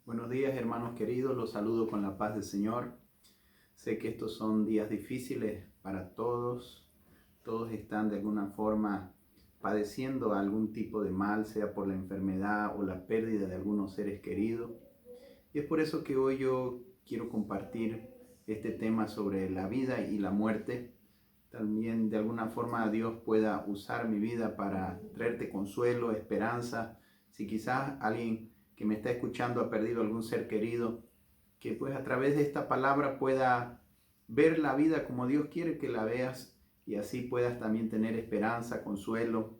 Buenos días, hermanos queridos, los saludo con la paz del Señor. Sé que estos son días difíciles para todos. Todos están de alguna forma padeciendo algún tipo de mal, sea por la enfermedad o la pérdida de algunos seres queridos. Y es por eso que hoy yo quiero compartir este tema sobre la vida y la muerte. También de alguna forma Dios pueda usar mi vida para traerte consuelo, esperanza. Si quizás alguien que me está escuchando ha perdido algún ser querido, que pues a través de esta palabra pueda ver la vida como Dios quiere que la veas y así puedas también tener esperanza, consuelo.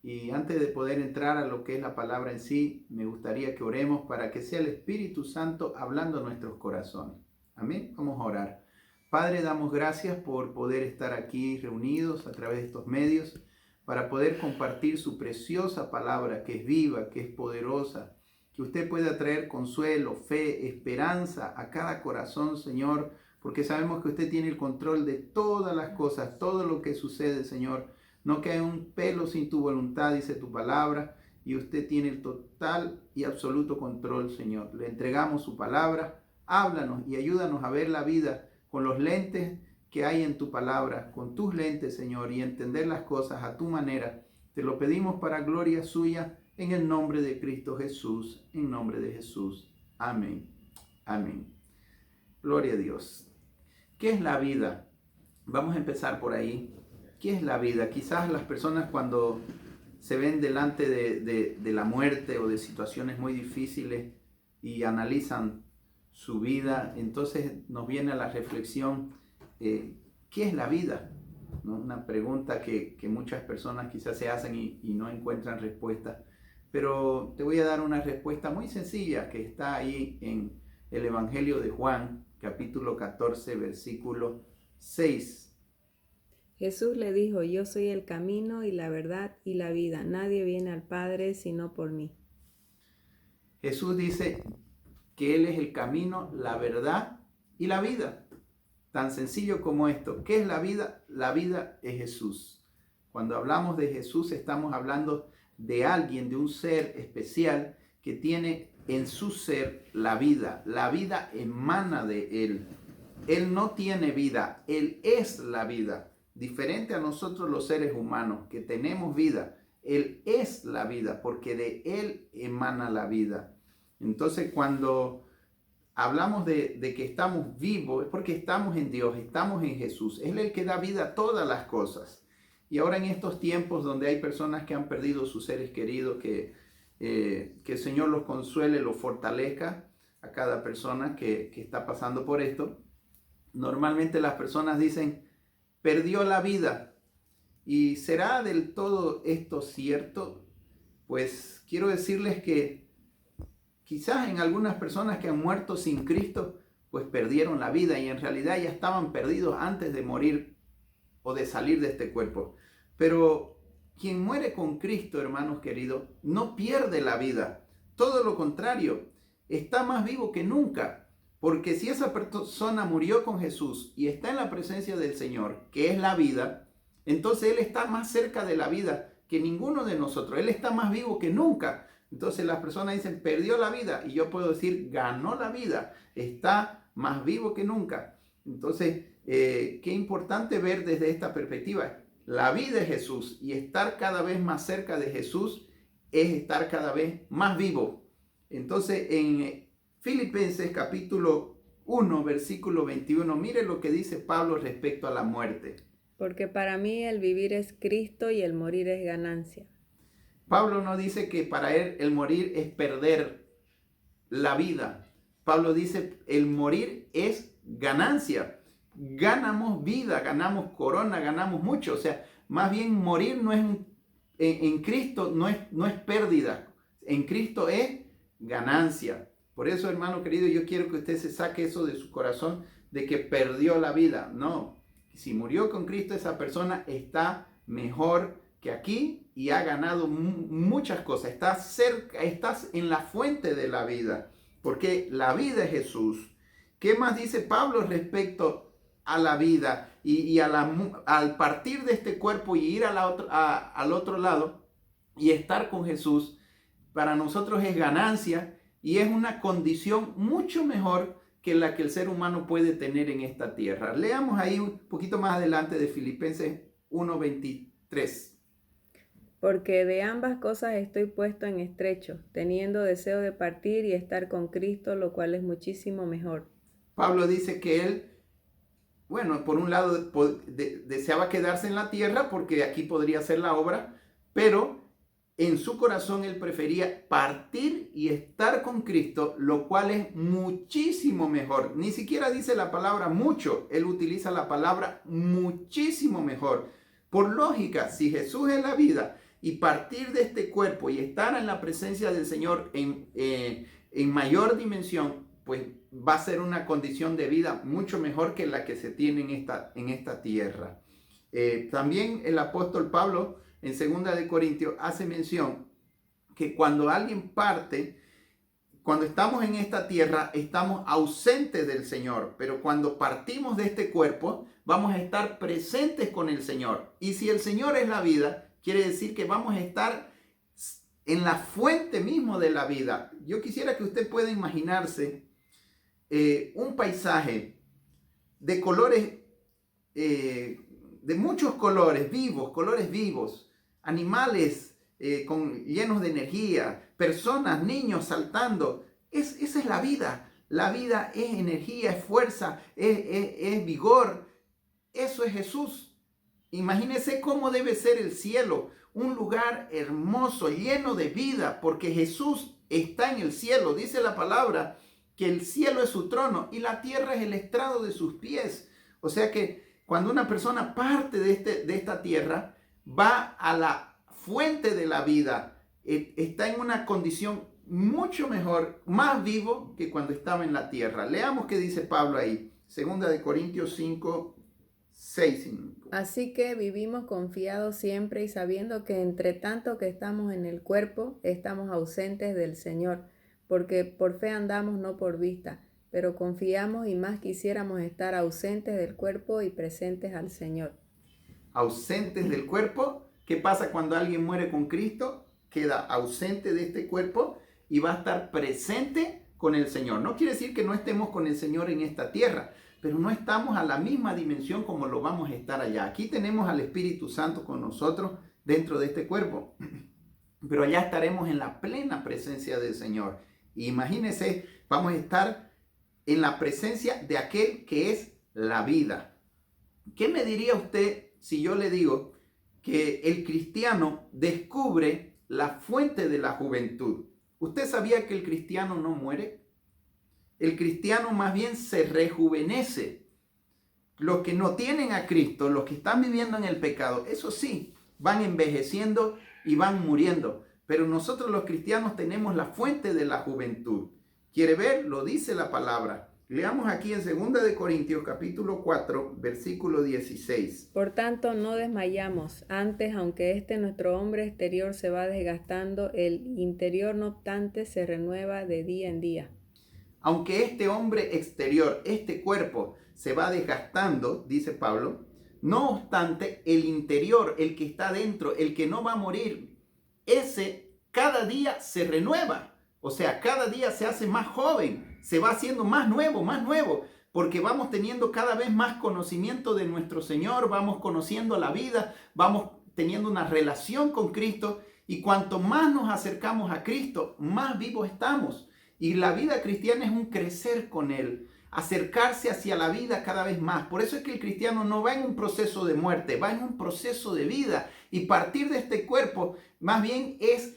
Y antes de poder entrar a lo que es la palabra en sí, me gustaría que oremos para que sea el Espíritu Santo hablando a nuestros corazones. Amén. Vamos a orar. Padre, damos gracias por poder estar aquí reunidos a través de estos medios para poder compartir su preciosa palabra que es viva, que es poderosa, que usted pueda traer consuelo, fe, esperanza a cada corazón, Señor, porque sabemos que usted tiene el control de todas las cosas, todo lo que sucede, Señor. No cae un pelo sin tu voluntad, dice tu palabra, y usted tiene el total y absoluto control, Señor. Le entregamos su palabra, háblanos y ayúdanos a ver la vida con los lentes que hay en tu palabra, con tus lentes, Señor, y entender las cosas a tu manera. Te lo pedimos para gloria suya, en el nombre de Cristo Jesús, en nombre de Jesús. Amén. Amén. Gloria a Dios. ¿Qué es la vida? Vamos a empezar por ahí. ¿Qué es la vida? Quizás las personas cuando se ven delante de la muerte o de situaciones muy difíciles y analizan su vida, entonces nos viene a la reflexión, ¿qué es la vida? ¿No? Una pregunta que muchas personas quizás se hacen y no encuentran respuesta. Pero te voy a dar una respuesta muy sencilla que está ahí en el Evangelio de Juan, capítulo 14, versículo 6. Jesús le dijo, yo soy el camino y la verdad y la vida. Nadie viene al Padre sino por mí. Jesús dice que Él es el camino, la verdad y la vida. Tan sencillo como esto. ¿Qué es la vida? La vida es Jesús. Cuando hablamos de Jesús estamos hablando de alguien, de un ser especial que tiene en su ser la vida. La vida emana de Él. Él no tiene vida, Él es la vida. Diferente a nosotros los seres humanos que tenemos vida, Él es la vida porque de Él emana la vida. Entonces cuando hablamos de que estamos vivos es porque estamos en Dios, estamos en Jesús. Él es el que da vida a todas las cosas. Y ahora en estos tiempos donde hay personas que han perdido sus seres queridos, que el Señor los consuele, los fortalezca a cada persona que está pasando por esto. Normalmente las personas dicen, perdió la vida. ¿Y será del todo esto cierto? Pues quiero decirles que quizás en algunas personas que han muerto sin Cristo, pues perdieron la vida y en realidad ya estaban perdidos antes de morir o de salir de este cuerpo. Pero quien muere con Cristo, hermanos queridos, no pierde la vida. Todo lo contrario, está más vivo que nunca. Porque si esa persona murió con Jesús y está en la presencia del Señor, que es la vida, entonces Él está más cerca de la vida que ninguno de nosotros. Él está más vivo que nunca. Entonces las personas dicen, perdió la vida. Y yo puedo decir, ganó la vida. Está más vivo que nunca. Entonces, qué importante ver desde esta perspectiva. La vida es Jesús y estar cada vez más cerca de Jesús es estar cada vez más vivo. Entonces, en Filipenses capítulo 1, versículo 21, mire lo que dice Pablo respecto a la muerte. Porque para mí el vivir es Cristo y el morir es ganancia. Pablo no dice que para él el morir es perder la vida. Pablo dice el morir es ganancia. Ganamos vida, ganamos corona, ganamos mucho. O sea, más bien morir no es en Cristo no es pérdida. En Cristo es ganancia. Por eso, hermano querido, yo quiero que usted se saque eso de su corazón de que perdió la vida. No, si murió con Cristo, esa persona está mejor que aquí y ha ganado muchas cosas. Estás cerca, estás en la fuente de la vida, porque la vida es Jesús. ¿Qué más dice Pablo respecto a la vida y al partir de este cuerpo y ir al otro lado y estar con Jesús? Para nosotros es ganancia. y es una condición mucho mejor que la que el ser humano puede tener en esta tierra. Leamos ahí un poquito más adelante de Filipenses 1:23. Porque de ambas cosas estoy puesto en estrecho, teniendo deseo de partir y estar con Cristo, lo cual es muchísimo mejor. Pablo dice que él, bueno, por un lado deseaba quedarse en la tierra porque aquí podría hacer la obra, pero en su corazón él prefería partir y estar con Cristo, lo cual es muchísimo mejor. Ni siquiera dice la palabra mucho, él utiliza la palabra muchísimo mejor. Por lógica, si Jesús es la vida y partir de este cuerpo y estar en la presencia del Señor en mayor dimensión, pues va a ser una condición de vida mucho mejor que la que se tiene en esta tierra. También el apóstol Pablo en 2 de Corintios hace mención que cuando alguien parte, cuando estamos en esta tierra, estamos ausentes del Señor, pero cuando partimos de este cuerpo, vamos a estar presentes con el Señor. Y si el Señor es la vida, quiere decir que vamos a estar en la fuente mismo de la vida. Yo quisiera que usted pueda imaginarse un paisaje de colores, de muchos colores vivos, animales llenos de energía, personas, niños saltando. Esa es la vida. La vida es energía, es fuerza, es vigor. Eso es Jesús. Imagínese cómo debe ser el cielo, un lugar hermoso, lleno de vida, porque Jesús está en el cielo. Dice la palabra que el cielo es su trono y la tierra es el estrado de sus pies. O sea que cuando una persona parte de esta tierra, va a la fuente de la vida, está en una condición mucho mejor, más vivo que cuando estaba en la tierra. Leamos qué dice Pablo ahí, 2 de Corintios 5, 6. Así que vivimos confiados siempre y sabiendo que entre tanto que estamos en el cuerpo, estamos ausentes del Señor, porque por fe andamos, no por vista, pero confiamos y más quisiéramos estar ausentes del cuerpo y presentes al Señor. Ausentes del cuerpo. ¿Qué pasa cuando alguien muere con Cristo? Queda ausente de este cuerpo y va a estar presente con el Señor. No quiere decir que no estemos con el Señor en esta tierra, pero no estamos a la misma dimensión como lo vamos a estar allá. Aquí tenemos al Espíritu Santo con nosotros dentro de este cuerpo, pero allá estaremos en la plena presencia del Señor. Imagínense, vamos a estar en la presencia de aquel que es la vida. ¿Qué me diría usted si yo le digo que el cristiano descubre la fuente de la juventud? ¿Usted sabía que el cristiano no muere? El cristiano más bien se rejuvenece. Los que no tienen a Cristo, los que están viviendo en el pecado, eso sí, van envejeciendo y van muriendo. Pero nosotros los cristianos tenemos la fuente de la juventud. ¿Quiere ver? Lo dice la palabra. Leamos aquí en 2 de Corintios capítulo 4, versículo 16. Por tanto, no desmayamos. Antes, aunque nuestro hombre exterior se va desgastando, el interior no obstante se renueva de día en día. Aunque este hombre exterior, este cuerpo, se va desgastando, dice Pablo, no obstante, el interior, el que está dentro, el que no va a morir, ese cada día se renueva. O sea, cada día se hace más joven, se va haciendo más nuevo, porque vamos teniendo cada vez más conocimiento de nuestro Señor, vamos conociendo la vida, vamos teniendo una relación con Cristo, y cuanto más nos acercamos a Cristo, más vivos estamos. Y la vida cristiana es un crecer con Él, acercarse hacia la vida cada vez más. Por eso es que el cristiano no va en un proceso de muerte, va en un proceso de vida. Y partir de este cuerpo, más bien es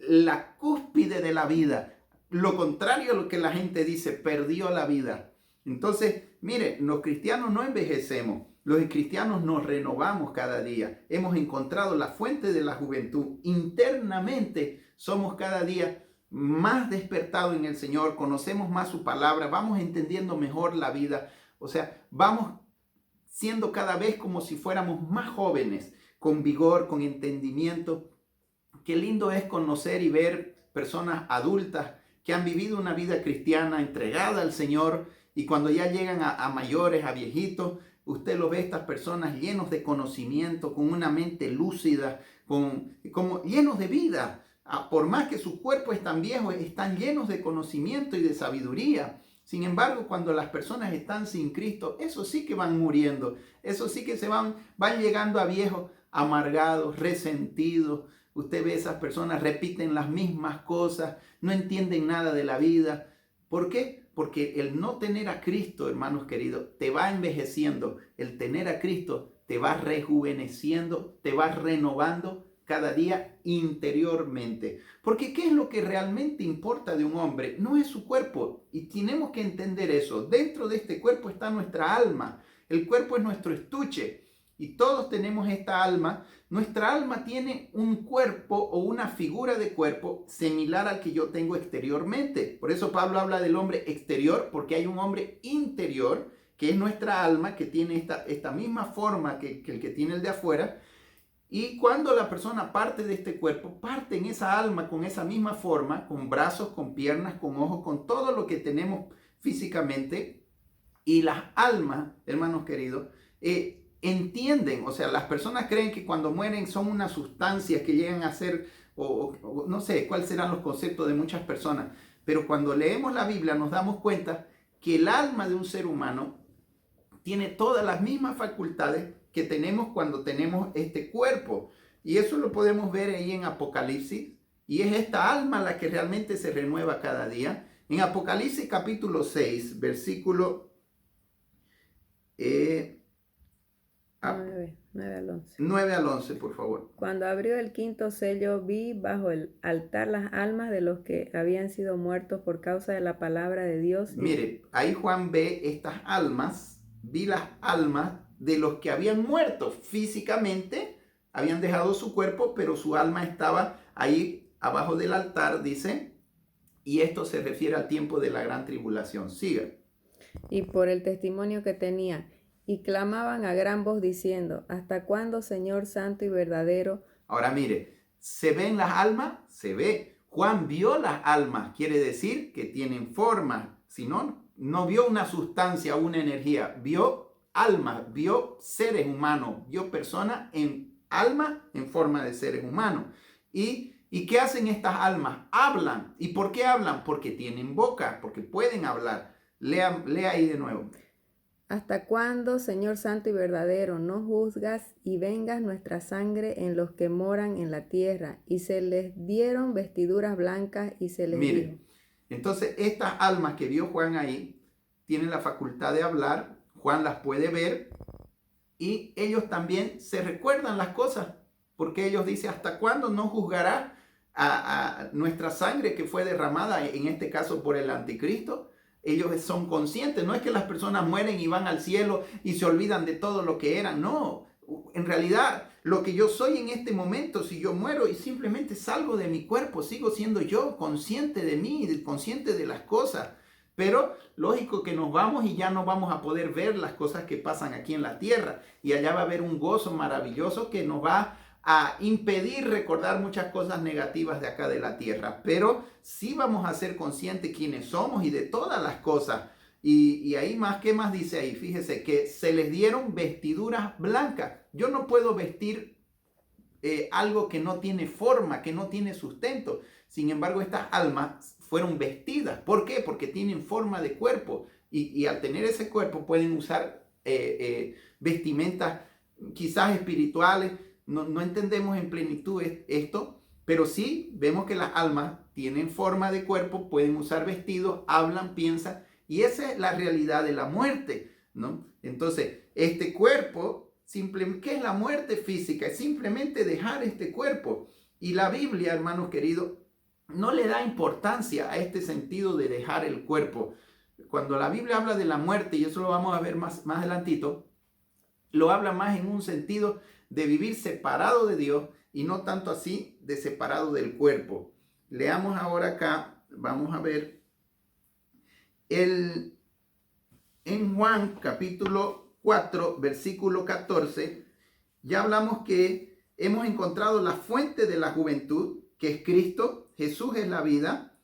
la cúspide de la vida. Lo contrario a lo que la gente dice, perdió la vida. Entonces, mire, los cristianos no envejecemos. Los cristianos nos renovamos cada día. Hemos encontrado la fuente de la juventud. Internamente somos cada día más despertados en el Señor, conocemos más su palabra, vamos entendiendo mejor la vida. O sea, vamos siendo cada vez como si fuéramos más jóvenes, con vigor, con entendimiento. Qué lindo es conocer y ver personas adultas que han vivido una vida cristiana entregada al Señor, y cuando ya llegan a mayores, a viejitos, usted lo ve, estas personas llenos de conocimiento, con una mente lúcida, como llenos de vida. por más que sus cuerpos están viejos, están llenos de conocimiento y de sabiduría. Sin embargo, cuando las personas están sin Cristo, eso sí que van muriendo, eso sí que van llegando a viejos amargados, resentidos. Usted ve esas personas, repiten las mismas cosas, no entienden nada de la vida. ¿Por qué? Porque el no tener a Cristo, hermanos queridos, te va envejeciendo. El tener a Cristo te va rejuveneciendo, te va renovando cada día interiormente. Porque ¿qué es lo que realmente importa de un hombre? No es su cuerpo. Y tenemos que entender eso. Dentro de este cuerpo está nuestra alma. El cuerpo es nuestro estuche. Y todos tenemos esta alma. Nuestra alma tiene un cuerpo o una figura de cuerpo similar al que yo tengo exteriormente. Por eso Pablo habla del hombre exterior, porque hay un hombre interior, que es nuestra alma, que tiene esta misma forma que el que tiene el de afuera. Y cuando la persona parte de este cuerpo, parte en esa alma con esa misma forma, con brazos, con piernas, con ojos, con todo lo que tenemos físicamente. Y las almas, hermanos queridos, entienden, o sea, las personas creen que cuando mueren son unas sustancias que llegan a ser, o no sé cuáles serán los conceptos de muchas personas, pero cuando leemos la Biblia nos damos cuenta que el alma de un ser humano tiene todas las mismas facultades que tenemos cuando tenemos este cuerpo. Y eso lo podemos ver ahí en Apocalipsis. Y es esta alma la que realmente se renueva cada día. En Apocalipsis capítulo 6, versículo 9 al 11. 9 al 11, por favor. Cuando abrió el quinto sello, vi bajo el altar las almas de los que habían sido muertos por causa de la palabra de Dios. Mire, ahí Juan ve estas almas, vi las almas de los que habían muerto físicamente, habían dejado su cuerpo, pero su alma estaba ahí abajo del altar, dice, y esto se refiere al tiempo de la gran tribulación. Siga. Y por el testimonio que tenía, y clamaban a gran voz diciendo: ¿hasta cuándo, Señor santo y verdadero? Ahora mire, ¿se ven las almas? Se ve. Juan vio las almas, quiere decir que tienen forma, si no vio una sustancia, una energía, vio almas, vio seres humanos, vio personas en alma en forma de seres humanos. ¿Y qué hacen estas almas? Hablan. ¿Y por qué hablan? Porque tienen boca, porque pueden hablar. Lea ahí de nuevo. ¿Hasta cuándo, Señor santo y verdadero, no juzgas y vengas nuestra sangre en los que moran en la tierra? Y se les dieron vestiduras blancas y se les dijo. Entonces estas almas que vio Juan ahí tienen la facultad de hablar. Juan las puede ver y ellos también se recuerdan las cosas, porque ellos dicen: ¿hasta cuándo no juzgará a nuestra sangre que fue derramada, en este caso por el anticristo? Ellos son conscientes, no es que las personas mueren y van al cielo y se olvidan de todo lo que eran, no. En realidad, lo que yo soy en este momento, si yo muero y simplemente salgo de mi cuerpo, sigo siendo yo, consciente de mí, consciente de las cosas. Pero lógico que nos vamos y ya no vamos a poder ver las cosas que pasan aquí en la tierra. Y allá va a haber un gozo maravilloso que nos va a impedir recordar muchas cosas negativas de acá de la tierra, pero sí vamos a ser conscientes quiénes somos y de todas las cosas. Y ahí más, ¿qué más dice ahí? Fíjese que se les dieron vestiduras blancas. Yo no puedo vestir algo que no tiene forma, que no tiene sustento. Sin embargo, estas almas fueron vestidas. ¿Por qué? Porque tienen forma de cuerpo y al tener ese cuerpo pueden usar vestimentas quizás espirituales. No entendemos en plenitud esto, pero sí vemos que las almas tienen forma de cuerpo, pueden usar vestidos, hablan, piensan, y esa es la realidad de la muerte, ¿no? Entonces, este cuerpo, ¿qué es la muerte física? Es simplemente dejar este cuerpo. Y la Biblia, hermanos queridos, no le da importancia a este sentido de dejar el cuerpo. Cuando la Biblia habla de la muerte, y eso lo vamos a ver más adelantito, lo habla más en un sentido de vivir separado de Dios y no tanto así de separado del cuerpo. Leamos ahora acá, vamos a ver, en Juan capítulo 4, versículo 14, ya hablamos que hemos encontrado la fuente de la juventud, que es Cristo. Jesús es la vida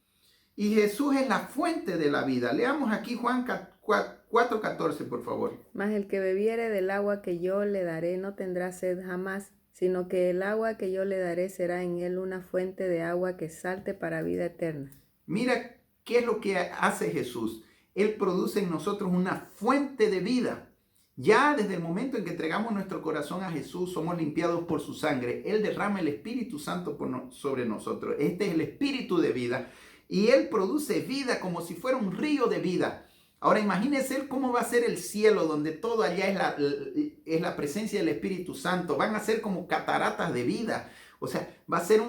y Jesús es la fuente de la vida. Leamos aquí Juan 4:14, por favor. Mas el que bebiere del agua que yo le daré no tendrá sed jamás, sino que el agua que yo le daré será en él una fuente de agua que salte para vida eterna. Mira qué es lo que hace Jesús. Él produce en nosotros una fuente de vida. Ya desde el momento en que entregamos nuestro corazón a Jesús, somos limpiados por su sangre. Él derrama el Espíritu Santo sobre nosotros. Este es el Espíritu de vida. Y Él produce vida como si fuera un río de vida. Ahora imagínense cómo va a ser el cielo, donde todo allá es la presencia del Espíritu Santo. Van a ser como cataratas de vida. O sea, va a ser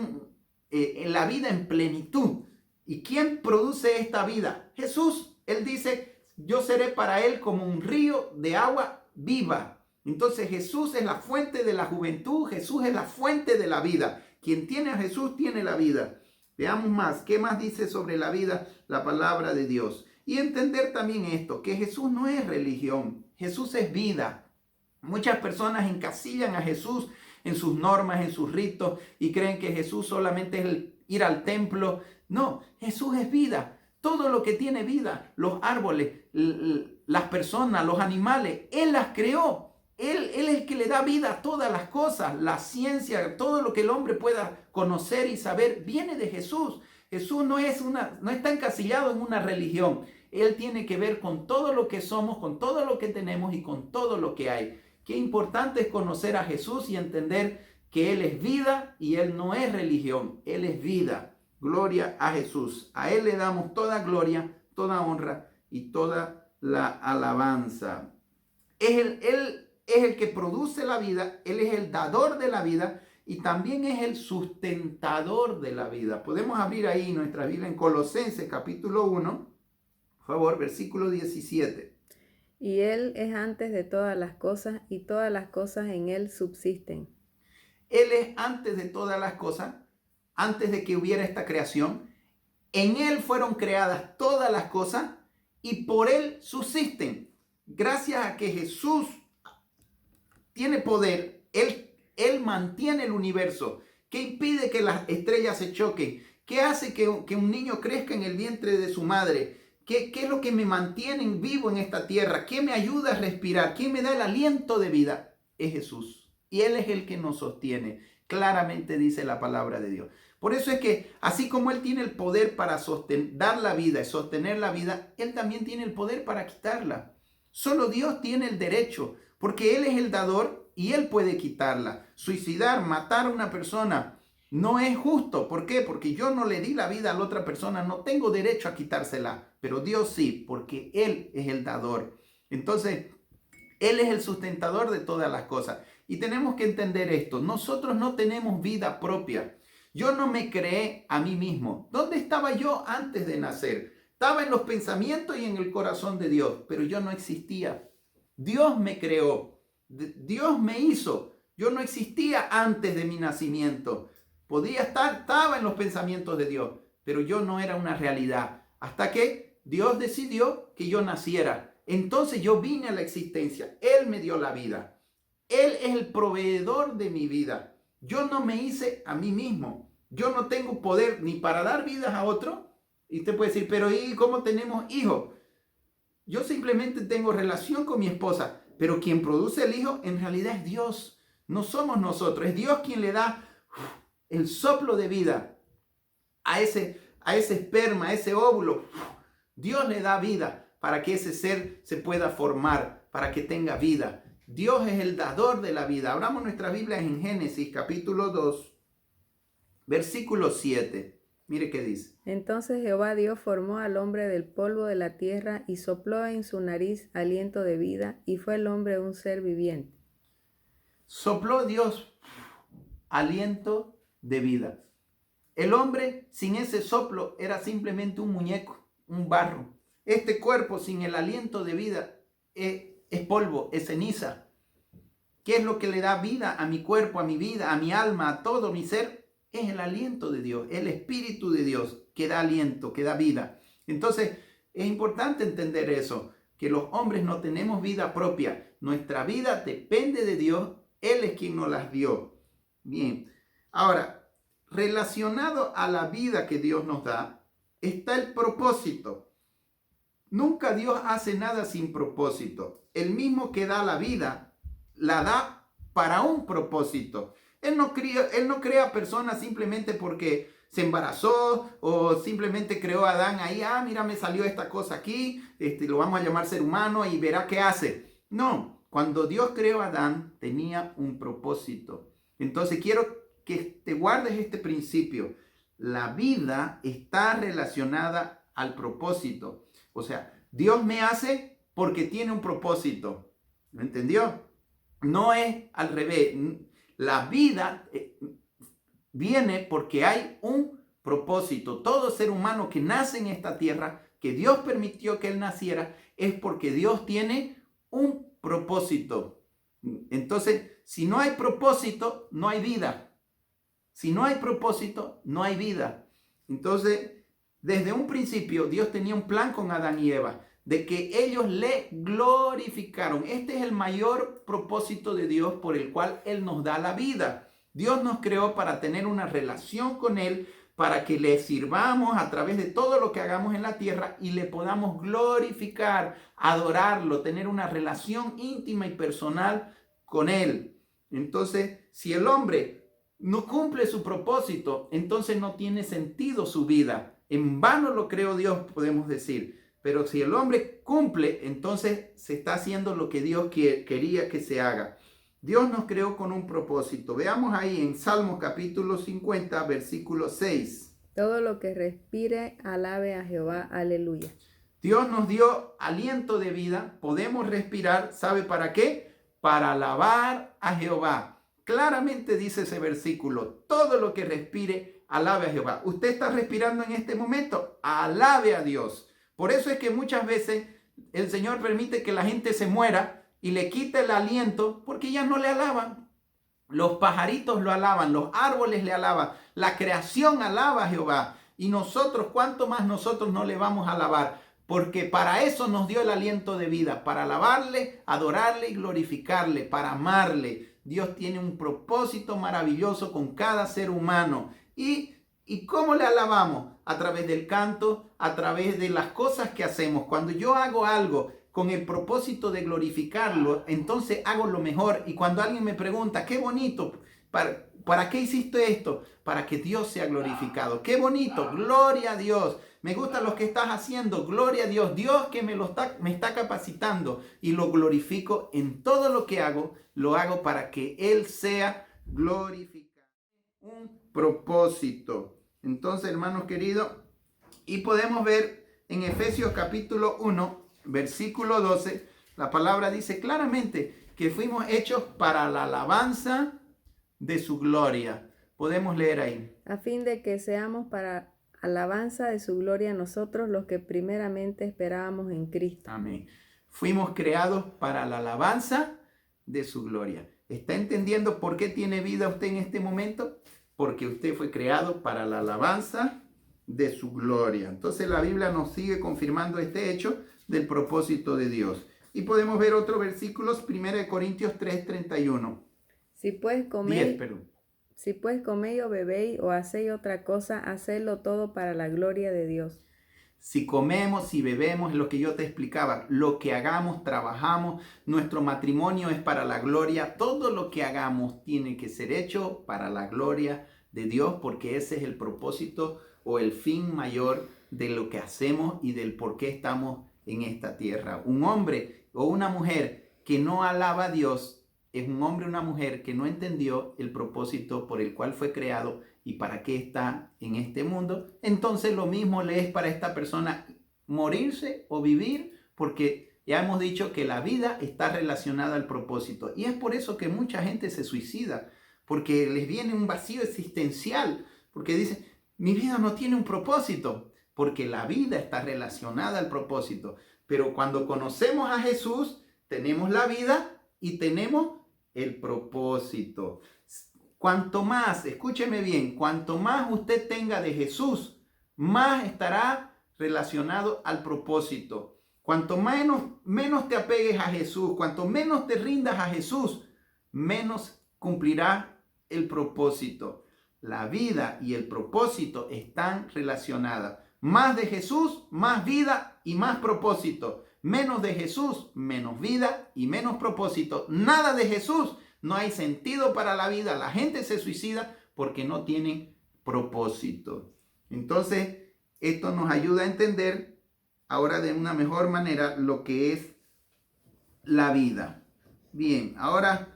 la vida en plenitud. ¿Y quién produce esta vida? Jesús. Él dice, yo seré para él como un río de agua viva. Entonces Jesús es la fuente de la juventud. Jesús es la fuente de la vida. Quien tiene a Jesús tiene la vida. Veamos más. ¿Qué más dice sobre la vida la palabra de Dios? Y entender también esto, que Jesús no es religión. Jesús es vida. Muchas personas encasillan a Jesús en sus normas, en sus ritos, y creen que Jesús solamente es el ir al templo. No, Jesús es vida. Todo lo que tiene vida, los árboles, las personas, los animales, Él las creó. Él es el que le da vida a todas las cosas. La ciencia, todo lo que el hombre pueda conocer y saber, viene de Jesús. Jesús no está encasillado en una religión. Él tiene que ver con todo lo que somos, con todo lo que tenemos y con todo lo que hay. Qué importante es conocer a Jesús y entender que Él es vida y Él no es religión. Él es vida. Gloria a Jesús. A Él le damos toda gloria, toda honra y toda la alabanza. Él es el que produce la vida. Él es el dador de la vida. Y también es el sustentador de la vida. Podemos abrir ahí nuestra Biblia en Colosenses capítulo 1, por favor, versículo 17. Y Él es antes de todas las cosas, y todas las cosas en Él subsisten. Él es antes de todas las cosas, antes de que hubiera esta creación. En Él fueron creadas todas las cosas y por Él subsisten. Gracias a que Jesús tiene poder, Él mantiene el universo. ¿Qué impide que las estrellas se choquen? ¿Qué hace que un niño crezca en el vientre de su madre? ¿Qué es lo que me mantiene vivo en esta tierra? ¿Qué me ayuda a respirar? ¿Quién me da el aliento de vida? Es Jesús. Y Él es el que nos sostiene. Claramente dice la palabra de Dios. Por eso es que así como Él tiene el poder para dar la vida y sostener la vida, Él también tiene el poder para quitarla. Solo Dios tiene el derecho, porque Él es el dador y Él puede quitarla. Suicidar, matar a una persona no es justo. ¿Por qué? Porque yo no le di la vida a la otra persona, no tengo derecho a quitársela. Pero Dios sí, porque Él es el dador. Entonces, Él es el sustentador de todas las cosas. Y tenemos que entender esto. Nosotros no tenemos vida propia. Yo no me creé a mí mismo. ¿Dónde estaba yo antes de nacer? Estaba en los pensamientos y en el corazón de Dios, pero yo no existía. Dios me creó. Dios me hizo. Yo no existía antes de mi nacimiento. Estaba en los pensamientos de Dios, pero yo no era una realidad. Hasta que Dios decidió que yo naciera. Entonces yo vine a la existencia. Él me dio la vida. Él es el proveedor de mi vida. Yo no me hice a mí mismo. Yo no tengo poder ni para dar vidas a otro. Y usted puede decir, pero ¿y cómo tenemos hijos? Yo simplemente tengo relación con mi esposa. Pero quien produce el hijo en realidad es Dios. No somos nosotros. Es Dios quien le da el soplo de vida a ese esperma, a ese óvulo. Dios le da vida para que ese ser se pueda formar, para que tenga vida. Dios es el dador de la vida. Abramos nuestras Biblias en Génesis capítulo 2, versículo 7. Mire qué dice. Entonces Jehová Dios formó al hombre del polvo de la tierra y sopló en su nariz aliento de vida, y fue el hombre un ser viviente. Sopló Dios aliento de vida. El hombre sin ese soplo era simplemente un muñeco, un barro. Este cuerpo sin el aliento de vida es polvo, es ceniza. ¿Qué es lo que le da vida a mi cuerpo, a mi vida, a mi alma, a todo mi ser? Es el aliento de Dios, el Espíritu de Dios que da aliento, que da vida. Entonces es importante entender eso, que los hombres no tenemos vida propia. Nuestra vida depende de Dios. Él es quien nos las dio. Bien, ahora, relacionado a la vida que Dios nos da, está el propósito. Nunca Dios hace nada sin propósito. El mismo que da la vida, la da para un propósito. Él no crea personas simplemente porque se embarazó o simplemente creó a Adán ahí. Mira, me salió esta cosa aquí, lo vamos a llamar ser humano y verá qué hace. No, cuando Dios creó a Adán tenía un propósito. Entonces quiero que te guardes este principio. La vida está relacionada al propósito. O sea, Dios me hace porque tiene un propósito. ¿Me entendió? No es al revés. La vida viene porque hay un propósito. Todo ser humano que nace en esta tierra, que Dios permitió que él naciera, es porque Dios tiene un propósito. Entonces, si no hay propósito, no hay vida. Si no hay propósito, no hay vida. Entonces, desde un principio, Dios tenía un plan con Adán y Eva, de que ellos le glorificaron. Este es el mayor propósito de Dios por el cual Él nos da la vida. Dios nos creó para tener una relación con Él, para que le sirvamos a través de todo lo que hagamos en la tierra y le podamos glorificar, adorarlo, tener una relación íntima y personal con Él. Entonces, si el hombre no cumple su propósito, entonces no tiene sentido su vida. En vano lo creó Dios, podemos decir. Pero si el hombre cumple, entonces se está haciendo lo que Dios quería que se haga. Dios nos creó con un propósito. Veamos ahí en Salmos capítulo 50, versículo 6. Todo lo que respire, alabe a Jehová. Aleluya. Dios nos dio aliento de vida. Podemos respirar. ¿Sabe para qué? Para alabar a Jehová. Claramente dice ese versículo. Todo lo que respire, alabe a Jehová. Usted está respirando en este momento. Alabe a Dios. Por eso es que muchas veces el Señor permite que la gente se muera y le quite el aliento porque ya no le alaban. Los pajaritos lo alaban, los árboles le alaban, la creación alaba a Jehová. Y nosotros, ¿cuánto más nosotros no le vamos a alabar? Porque para eso nos dio el aliento de vida, para alabarle, adorarle y glorificarle, para amarle. Dios tiene un propósito maravilloso con cada ser humano. ¿Y cómo le alabamos? A través del canto, a través de las cosas que hacemos. Cuando yo hago algo con el propósito de entonces hago lo mejor. Y cuando alguien me pregunta, qué bonito, ¿para qué hiciste esto? Para que Dios sea glorificado. Qué bonito, gloria a Dios. Me gusta lo que estás haciendo, gloria a Dios. Dios que me está capacitando y lo glorifico en todo lo que hago. Lo hago para que Él sea glorificado. Un propósito. Entonces, hermanos queridos, y podemos ver en Efesios capítulo 1, versículo 12, la palabra dice claramente que fuimos hechos para la alabanza de su gloria. Podemos leer ahí. A fin de que seamos para alabanza de su gloria nosotros los que primeramente esperábamos en Cristo. Amén. Fuimos creados para la alabanza de su gloria. ¿Está entendiendo por qué tiene vida usted en este momento? Porque usted fue creado para la alabanza de su gloria. Entonces la Biblia nos sigue confirmando este hecho del propósito de Dios. Y podemos ver otro versículo, 1 Corintios 3, 31. Si pues coméis o bebéis o hacéis otra cosa, hacedlo todo para la gloria de Dios. Si comemos, si bebemos, es lo que yo te explicaba. Lo que hagamos, trabajamos, nuestro matrimonio es para la gloria. Todo lo que hagamos tiene que ser hecho para la gloria de Dios, porque ese es el propósito o el fin mayor de lo que hacemos y del por qué estamos en esta tierra. Un hombre o una mujer que no alaba a Dios es un hombre o una mujer que no entendió el propósito por el cual fue creado y para qué está en este mundo. Entonces lo mismo le es para esta persona morirse o vivir, porque ya hemos dicho que la vida está relacionada al propósito. Y es por eso que mucha gente se suicida, porque les viene un vacío existencial, porque dicen, mi vida no tiene un propósito, porque la vida está relacionada al propósito. Pero cuando conocemos a Jesús, tenemos la vida y tenemos el propósito. Cuanto más, escúcheme bien, cuanto más usted tenga de Jesús, más estará relacionado al propósito. Cuanto menos te apegues a Jesús, cuanto menos te rindas a Jesús, menos cumplirá el propósito. La vida y el propósito están relacionadas. Más de Jesús, más vida y más propósito. Menos de Jesús, menos vida y menos propósito. Nada de Jesús, no hay sentido para la vida, la gente se suicida porque no tienen propósito. Entonces, esto nos ayuda a entender ahora de una mejor manera lo que es la vida. Bien, ahora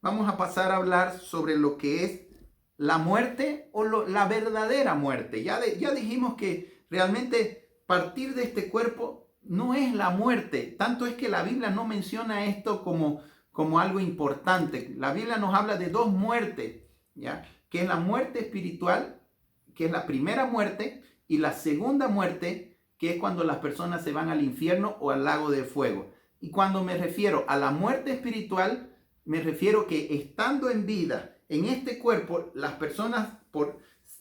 vamos a pasar a hablar sobre lo que es la muerte o la verdadera muerte. Ya dijimos que realmente partir de este cuerpo no es la muerte. Tanto es que la Biblia no menciona esto como algo importante. La Biblia nos habla de dos muertes, ¿ya? Que es la muerte espiritual, que es la primera muerte, y la segunda muerte, que es cuando las personas se van al infierno o al lago de fuego. Y cuando me refiero a la muerte espiritual, me refiero que estando en vida, en este cuerpo, las personas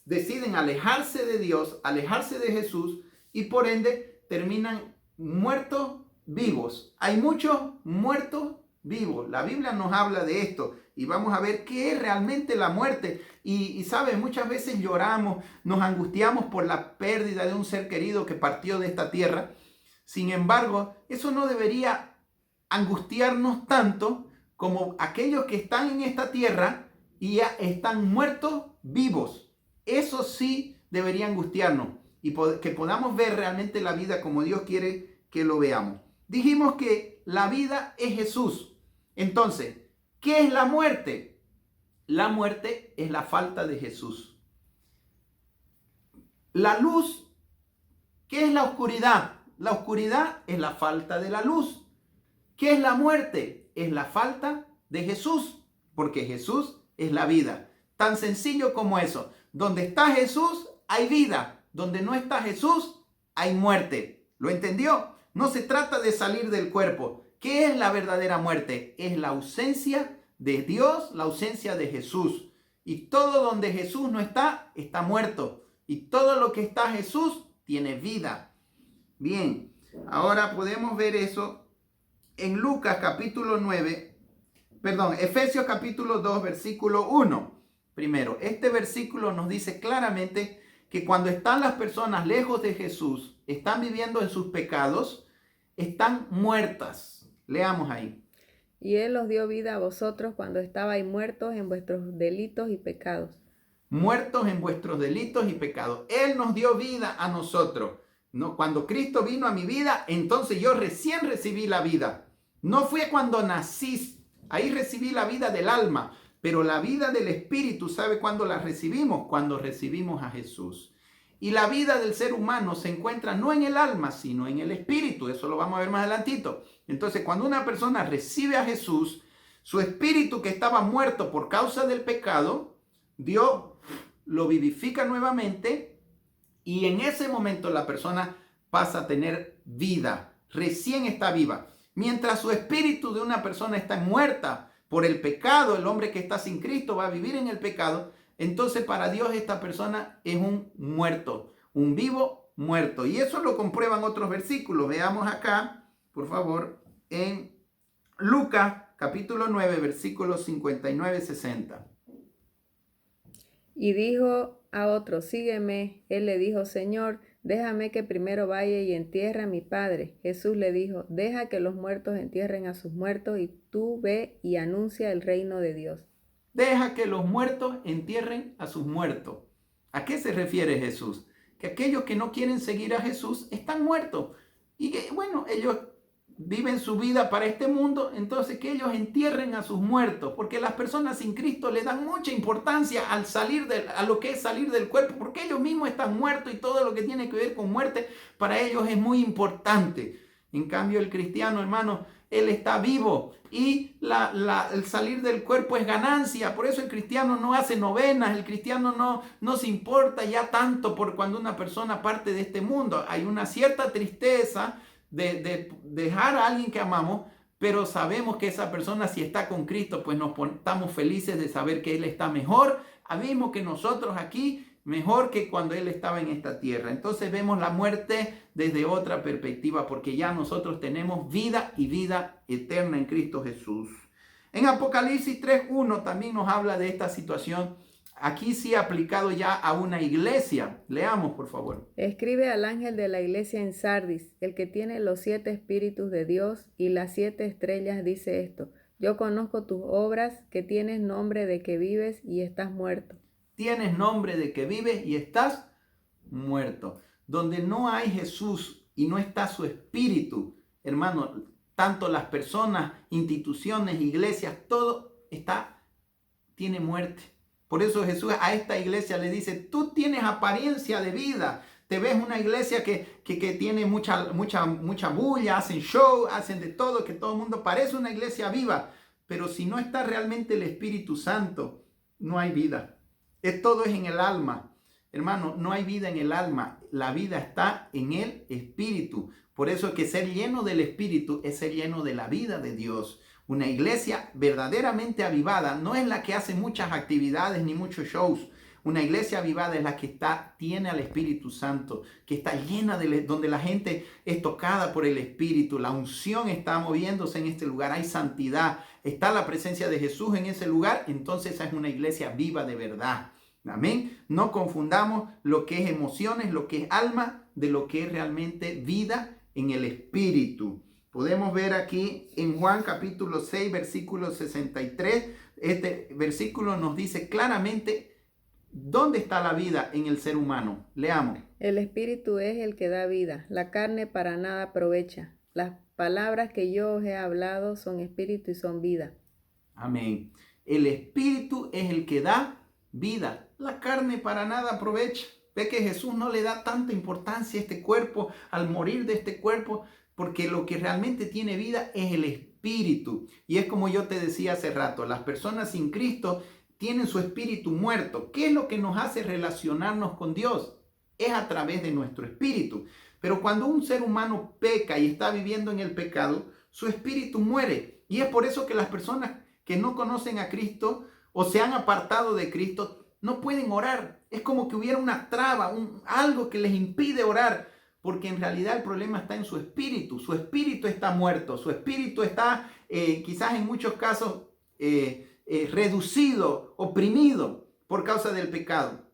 deciden alejarse de Dios, alejarse de Jesús, y por ende terminan muertos vivos. Hay muchos muertos vivos. La Biblia nos habla de esto y vamos a ver qué es realmente la muerte. Y saben, muchas veces lloramos, nos angustiamos por la pérdida de un ser querido que partió de esta tierra. Sin embargo, eso no debería angustiarnos tanto como aquellos que están en esta tierra y ya están muertos vivos. Eso sí debería angustiarnos y que podamos ver realmente la vida como Dios quiere que lo veamos. Dijimos que la vida es Jesús. Entonces, ¿qué es la muerte? La muerte es la falta de Jesús. La luz, ¿qué es la oscuridad? La oscuridad es la falta de la luz. ¿Qué es la muerte? Es la falta de Jesús, porque Jesús es la vida. Tan sencillo como eso. Donde está Jesús, hay vida. Donde no está Jesús, hay muerte. ¿Lo entendió? No se trata de salir del cuerpo. ¿Qué es la verdadera muerte? Es la ausencia de Dios, la ausencia de Jesús. Y todo donde Jesús no está, está muerto. Y todo lo que está Jesús, tiene vida. Bien, ahora podemos ver eso en Efesios capítulo 2, versículo 1. Primero, este versículo nos dice claramente que cuando están las personas lejos de Jesús, están viviendo en sus pecados, están muertas. Leamos ahí. Y Él os dio vida a vosotros cuando estabais muertos en vuestros delitos y pecados. Muertos en vuestros delitos y pecados. Él nos dio vida a nosotros. No, cuando Cristo vino a mi vida, entonces yo recién recibí la vida. No fue cuando nací, ahí recibí la vida del alma, pero la vida del Espíritu, ¿sabe cuándo la recibimos? Cuando recibimos a Jesús. Y la vida del ser humano se encuentra no en el alma, sino en el Espíritu. Eso lo vamos a ver más adelantito. Entonces, cuando una persona recibe a Jesús, su espíritu que estaba muerto por causa del pecado, Dios lo vivifica nuevamente. Y en ese momento la persona pasa a tener vida, recién está viva. Mientras su espíritu de una persona está muerta por el pecado, el hombre que está sin Cristo va a vivir en el pecado, entonces para Dios esta persona es un muerto, un vivo muerto. Y eso lo comprueban otros versículos. Veamos acá, por favor, en Lucas capítulo 9, versículos 59-60. Y dijo a otro, sígueme. Él le dijo, Señor, déjame que primero vaya y entierre a mi padre. Jesús le dijo, deja que los muertos entierren a sus muertos y tú ve y anuncia el reino de Dios. Deja que los muertos entierren a sus muertos. ¿A qué se refiere Jesús? Que aquellos que no quieren seguir a Jesús están muertos. Y que, bueno, ellos viven su vida para este mundo, entonces que ellos entierren a sus muertos, porque las personas sin Cristo le dan mucha importancia a lo que es salir del cuerpo, porque ellos mismos están muertos y todo lo que tiene que ver con muerte para ellos es muy importante. En cambio, el cristiano, hermano, él está vivo y el salir del cuerpo es ganancia. Por eso el cristiano no hace novenas, el cristiano no se importa ya tanto por cuando una persona parte de este mundo. Hay una cierta tristeza de dejar a alguien que amamos, pero sabemos que esa persona, si está con Cristo, pues estamos felices de saber que Él está mejor, a mismo que nosotros aquí, mejor que cuando Él estaba en esta tierra. Entonces vemos la muerte desde otra perspectiva, porque ya nosotros tenemos vida y vida eterna en Cristo Jesús. En Apocalipsis 3:1 también nos habla de esta situación. Aquí sí aplicado ya a una iglesia. Leamos, por favor. Escribe al ángel de la iglesia en Sardis, el que tiene los 7 espíritus de Dios y las 7 estrellas, dice esto. Yo conozco tus obras, que tienes nombre de que vives y estás muerto. Tienes nombre de que vives y estás muerto. Donde no hay Jesús y no está su espíritu, hermano, tanto las personas, instituciones, iglesias, todo tiene muerte. Por eso Jesús a esta iglesia le dice, tú tienes apariencia de vida. Te ves una iglesia que tiene mucha bulla, hacen show, hacen de todo, que todo el mundo parece una iglesia viva. Pero si no está realmente el Espíritu Santo, no hay vida. Todo es en el alma. Hermano, no hay vida en el alma. La vida está en el Espíritu. Por eso es que ser lleno del Espíritu es ser lleno de la vida de Dios. Una iglesia verdaderamente avivada no es la que hace muchas actividades ni muchos shows. Una iglesia avivada es la que tiene al Espíritu Santo, que está llena donde la gente es tocada por el Espíritu. La unción está moviéndose en este lugar. Hay santidad. Está la presencia de Jesús en ese lugar. Entonces esa es una iglesia viva de verdad. Amén. No confundamos lo que es emociones, lo que es alma, de lo que es realmente vida en el Espíritu. Podemos ver aquí en Juan capítulo 6, versículo 63. Este versículo nos dice claramente dónde está la vida en el ser humano. Leamos. El Espíritu es el que da vida. La carne para nada aprovecha. Las palabras que yo os he hablado son espíritu y son vida. Amén. El Espíritu es el que da vida. La carne para nada aprovecha. Ve que Jesús no le da tanta importancia a este cuerpo, al morir de este cuerpo, porque lo que realmente tiene vida es el Espíritu. Y es como yo te decía hace rato, las personas sin Cristo tienen su espíritu muerto. ¿Qué es lo que nos hace relacionarnos con Dios? Es a través de nuestro espíritu. Pero cuando un ser humano peca y está viviendo en el pecado, su espíritu muere. Y es por eso que las personas que no conocen a Cristo o se han apartado de Cristo no pueden orar. Es como que hubiera una traba, algo que les impide orar, porque en realidad el problema está en su espíritu. Su espíritu está muerto, su espíritu está quizás en muchos casos reducido, oprimido por causa del pecado.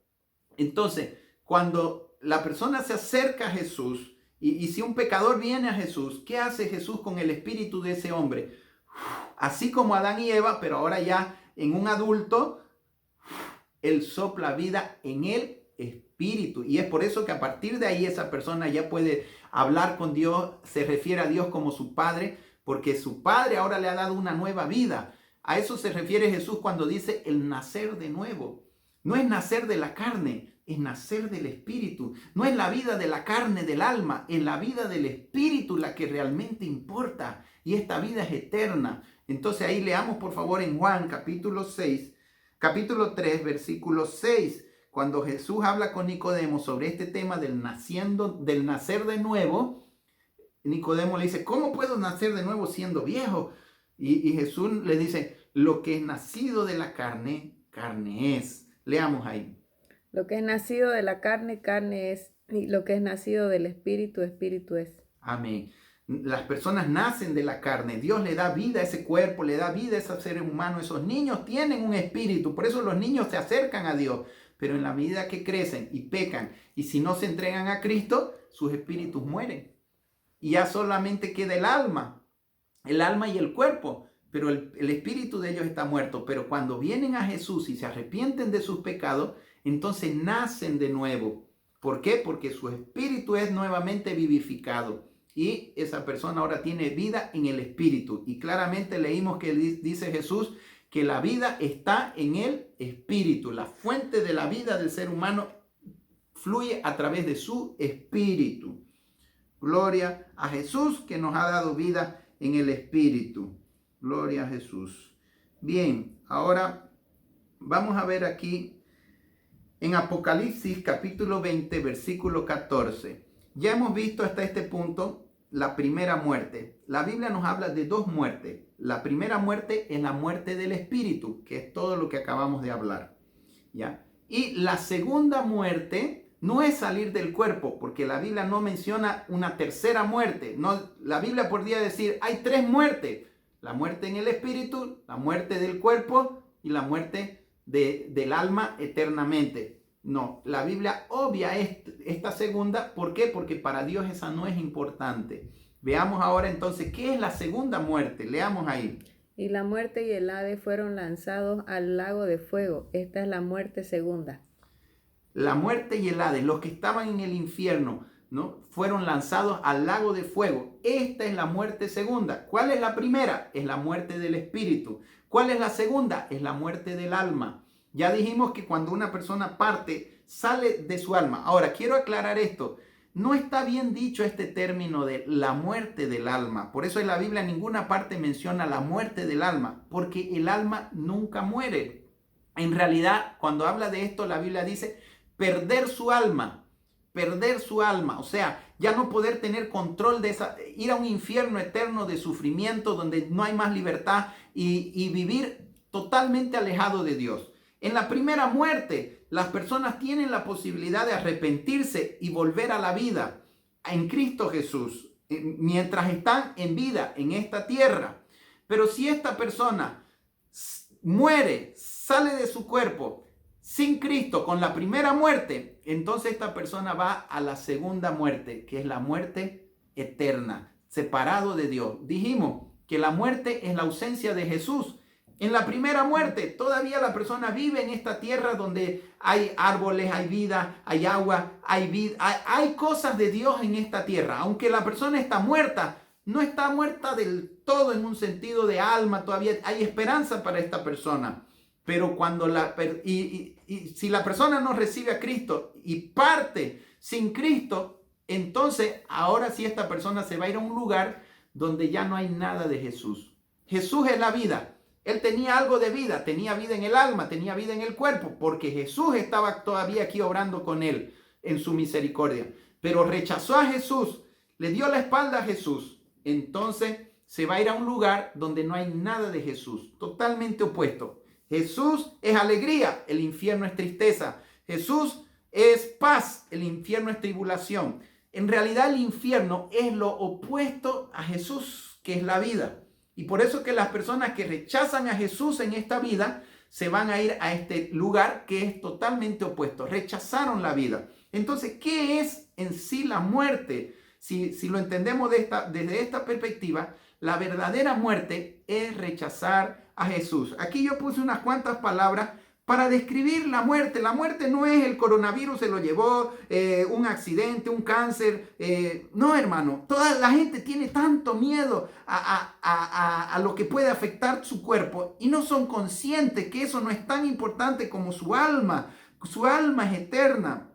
Entonces, cuando la persona se acerca a Jesús, y si un pecador viene a Jesús, ¿qué hace Jesús con el espíritu de ese hombre? Así como Adán y Eva, pero ahora ya en un adulto, Él sopla vida en el espíritu. Y es por eso que a partir de ahí esa persona ya puede hablar con Dios, se refiere a Dios como su Padre, porque su Padre ahora le ha dado una nueva vida. A eso se refiere Jesús cuando dice el nacer de nuevo. No es nacer de la carne, es nacer del espíritu. No es la vida de la carne, del alma, es la vida del espíritu la que realmente importa. Y esta vida es eterna. Entonces ahí leamos por favor en Juan capítulo 3, versículo 6. Cuando Jesús habla con Nicodemo sobre este tema del nacer de nuevo, Nicodemo le dice, ¿cómo puedo nacer de nuevo siendo viejo? Y Jesús le dice, lo que es nacido de la carne, carne es. Leamos ahí. Lo que es nacido de la carne, carne es. Y lo que es nacido del espíritu, espíritu es. Amén. Las personas nacen de la carne. Dios le da vida a ese cuerpo, le da vida a esos seres humanos. Esos niños tienen un espíritu. Por eso los niños se acercan a Dios. Pero en la medida que crecen y pecan, y si no se entregan a Cristo, sus espíritus mueren. Y ya solamente queda el alma y el cuerpo, pero el espíritu de ellos está muerto. Pero cuando vienen a Jesús y se arrepienten de sus pecados, entonces nacen de nuevo. ¿Por qué? Porque su espíritu es nuevamente vivificado y esa persona ahora tiene vida en el espíritu. Y claramente leímos que dice Jesús que la vida está en el espíritu. La fuente de la vida del ser humano fluye a través de su espíritu. Gloria a Jesús que nos ha dado vida en el espíritu. Gloria a Jesús. Bien, ahora vamos a ver aquí en Apocalipsis capítulo 20, versículo 14. Ya hemos visto hasta este punto la primera muerte. La Biblia nos habla de dos muertes. La primera muerte es la muerte del espíritu, que es todo lo que acabamos de hablar. ¿Ya? Y la segunda muerte no es salir del cuerpo, porque la Biblia no menciona una tercera muerte. No, la Biblia podría decir, hay tres muertes. La muerte en el espíritu, la muerte del cuerpo y la muerte del alma eternamente. No, la Biblia obvia esta segunda. ¿Por qué? Porque para Dios esa no es importante. Veamos ahora entonces, ¿qué es la segunda muerte? Leamos ahí. Y la muerte y el Hades fueron lanzados al lago de fuego. Esta es la muerte segunda. La muerte y el Hades, los que estaban en el infierno, ¿no? Fueron lanzados al lago de fuego. Esta es la muerte segunda. ¿Cuál es la primera? Es la muerte del espíritu. ¿Cuál es la segunda? Es la muerte del alma. Ya dijimos que cuando una persona parte, sale de su alma. Ahora, quiero aclarar esto. No está bien dicho este término de la muerte del alma. Por eso en la Biblia en ninguna parte menciona la muerte del alma, porque el alma nunca muere. En realidad, cuando habla de esto, la Biblia dice perder su alma. Perder su alma, o sea, ya no poder tener control de esa, ir a un infierno eterno de sufrimiento donde no hay más libertad y vivir totalmente alejado de Dios. En la primera muerte, las personas tienen la posibilidad de arrepentirse y volver a la vida en Cristo Jesús, mientras están en vida en esta tierra. Pero si esta persona muere, sale de su cuerpo, sin Cristo, con la primera muerte, entonces esta persona va a la segunda muerte, que es la muerte eterna, separado de Dios. Dijimos que la muerte es la ausencia de Jesús. En la primera muerte, todavía la persona vive en esta tierra donde hay árboles, hay vida, hay agua, hay cosas de Dios en esta tierra. Aunque la persona está muerta, no está muerta del todo en un sentido de alma, todavía hay esperanza para esta persona. Pero cuando si la persona no recibe a Cristo y parte sin Cristo, entonces ahora sí esta persona se va a ir a un lugar donde ya no hay nada de Jesús. Jesús es la vida. Él tenía algo de vida, tenía vida en el alma, tenía vida en el cuerpo, porque Jesús estaba todavía aquí obrando con él en su misericordia. Pero rechazó a Jesús, le dio la espalda a Jesús. Entonces se va a ir a un lugar donde no hay nada de Jesús, totalmente opuesto. Jesús es alegría, el infierno es tristeza. Jesús es paz, el infierno es tribulación. En realidad el infierno es lo opuesto a Jesús, que es la vida. Y por eso que las personas que rechazan a Jesús en esta vida se van a ir a este lugar que es totalmente opuesto. Rechazaron la vida. Entonces, ¿qué es en sí la muerte? Si lo entendemos desde esta perspectiva, la verdadera muerte es rechazar a Jesús. Aquí yo puse unas cuantas palabras para describir la muerte. La muerte no es el coronavirus se lo llevó, un accidente, un cáncer. No, hermano. Toda la gente tiene tanto miedo a lo que puede afectar su cuerpo y no son conscientes que eso no es tan importante como su alma. Su alma es eterna.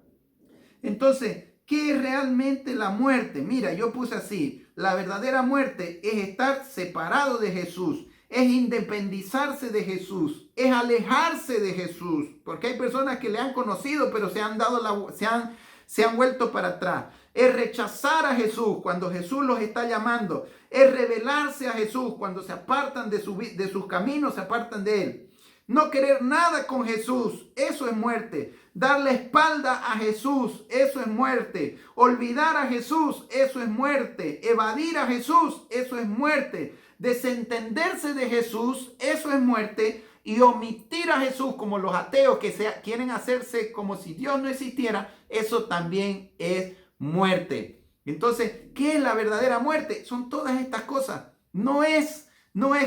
Entonces, ¿qué es realmente la muerte? Mira, yo puse así. La verdadera muerte es estar separado de Jesús. Es independizarse de Jesús, es alejarse de Jesús, porque hay personas que le han conocido, pero se han vuelto para atrás. Es rechazar a Jesús cuando Jesús los está llamando. Es rebelarse a Jesús cuando se apartan de sus caminos, se apartan de Él. No querer nada con Jesús, eso es muerte. Dar la espalda a Jesús, eso es muerte. Olvidar a Jesús, eso es muerte. Evadir a Jesús, eso es muerte. Desentenderse de Jesús, eso es muerte. Y omitir a Jesús, como los ateos que quieren hacerse como si Dios no existiera, eso también es muerte. Entonces, ¿qué es la verdadera muerte? Son todas estas cosas. No es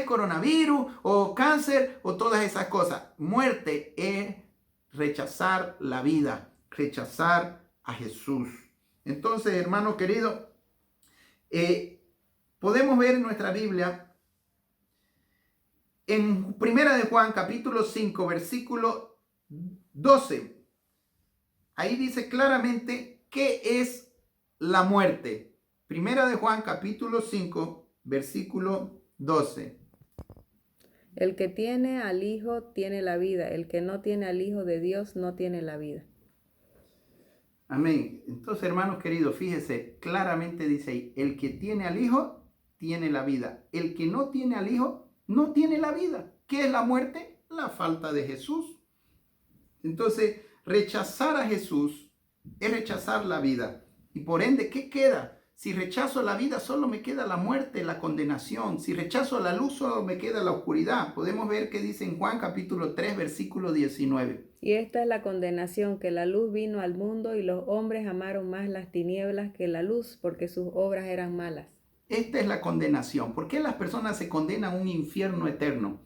coronavirus o cáncer o todas esas cosas. Muerte es rechazar la vida, rechazar a Jesús. Entonces, hermano querido, podemos ver en nuestra Biblia, en 1 de Juan, capítulo 5, versículo 12. Ahí dice claramente qué es la muerte. 1 de Juan, capítulo 5, versículo 12. El que tiene al Hijo tiene la vida. El que no tiene al Hijo de Dios no tiene la vida. Amén. Entonces, hermanos queridos, fíjese, claramente dice ahí, el que tiene al Hijo tiene la vida. El que no tiene al Hijo no tiene la vida. ¿Qué es la muerte? La falta de Jesús. Entonces, rechazar a Jesús es rechazar la vida. Y por ende, ¿qué queda? Si rechazo la vida, solo me queda la muerte, la condenación. Si rechazo la luz, solo me queda la oscuridad. Podemos ver qué dice en Juan capítulo 3, versículo 19. Y esta es la condenación, que la luz vino al mundo y los hombres amaron más las tinieblas que la luz, porque sus obras eran malas. Esta es la condenación. ¿Por qué las personas se condenan a un infierno eterno?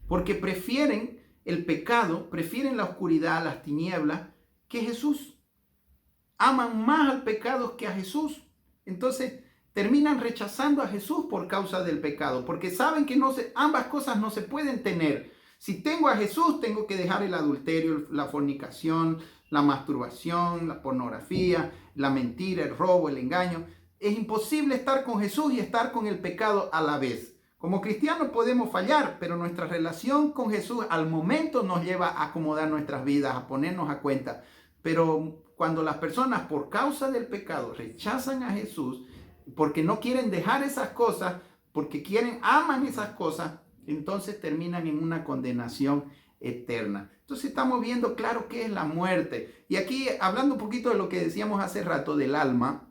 Porque prefieren el pecado, prefieren la oscuridad, las tinieblas, que Jesús. Aman más al pecado que a Jesús. Entonces terminan rechazando a Jesús por causa del pecado, porque saben que ambas cosas no se pueden tener. Si tengo a Jesús, tengo que dejar el adulterio, la fornicación, la masturbación, la pornografía, la mentira, el robo, el engaño. Es imposible estar con Jesús y estar con el pecado a la vez. Como cristianos podemos fallar, pero nuestra relación con Jesús al momento nos lleva a acomodar nuestras vidas, a ponernos a cuenta. Pero cuando las personas por causa del pecado rechazan a Jesús, porque no quieren dejar esas cosas, porque aman esas cosas, entonces terminan en una condenación eterna. Entonces estamos viendo claro qué es la muerte. Y aquí, hablando un poquito de lo que decíamos hace rato del alma,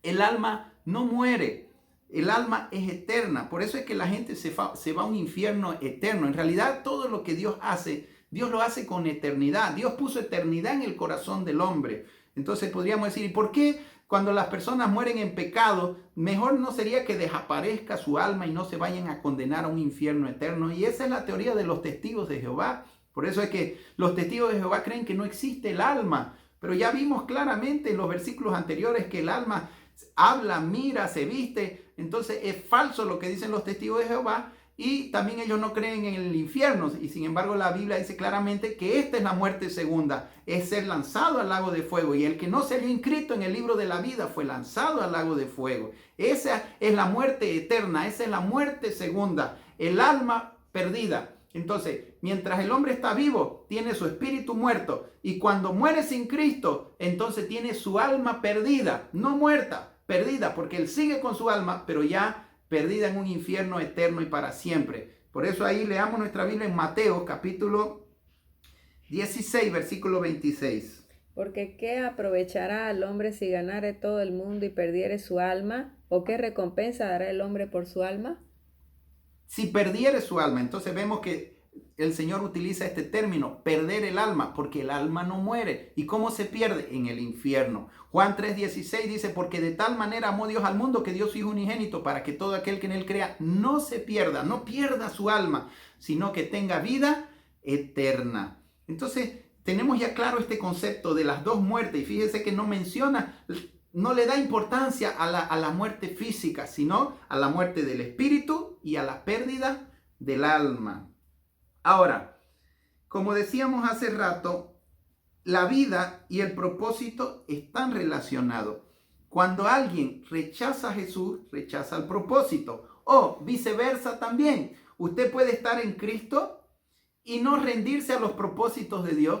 el alma no muere. El alma es eterna. Por eso es que la gente se va a un infierno eterno. En realidad, todo lo que Dios hace, Dios lo hace con eternidad. Dios puso eternidad en el corazón del hombre. Entonces podríamos decir, ¿y por qué cuando las personas mueren en pecado, mejor no sería que desaparezca su alma y no se vayan a condenar a un infierno eterno? Y esa es la teoría de los testigos de Jehová. Por eso es que los testigos de Jehová creen que no existe el alma. Pero ya vimos claramente en los versículos anteriores que el alma habla, mira, se viste. Entonces es falso lo que dicen los testigos de Jehová, y también ellos no creen en el infierno. Y sin embargo la Biblia dice claramente que esta es la muerte segunda, es ser lanzado al lago de fuego, y el que no se halló inscrito en el libro de la vida fue lanzado al lago de fuego. Esa es la muerte eterna, esa es la muerte segunda, el alma perdida. Entonces, mientras el hombre está vivo, tiene su espíritu muerto, y cuando muere sin Cristo, entonces tiene su alma perdida, no muerta, perdida, porque él sigue con su alma, pero ya perdida en un infierno eterno y para siempre. Por eso ahí leamos nuestra Biblia en Mateo capítulo 16, versículo 26. Porque ¿qué aprovechará al hombre si ganare todo el mundo y perdiere su alma? ¿O qué recompensa dará el hombre por su alma? Si perdiere su alma, entonces vemos que el Señor utiliza este término, perder el alma, porque el alma no muere. ¿Y cómo se pierde? En el infierno. Juan 3:16 dice, porque de tal manera amó Dios al mundo que dio su Hijo unigénito para que todo aquel que en él crea no se pierda, no pierda su alma, sino que tenga vida eterna. Entonces tenemos ya claro este concepto de las dos muertes, y fíjese que no menciona, no le da importancia a la muerte física, sino a la muerte del espíritu y a la pérdida del alma. Ahora, como decíamos hace rato, la vida y el propósito están relacionados. Cuando alguien rechaza a Jesús, rechaza el propósito. O viceversa también. Usted puede estar en Cristo y no rendirse a los propósitos de Dios,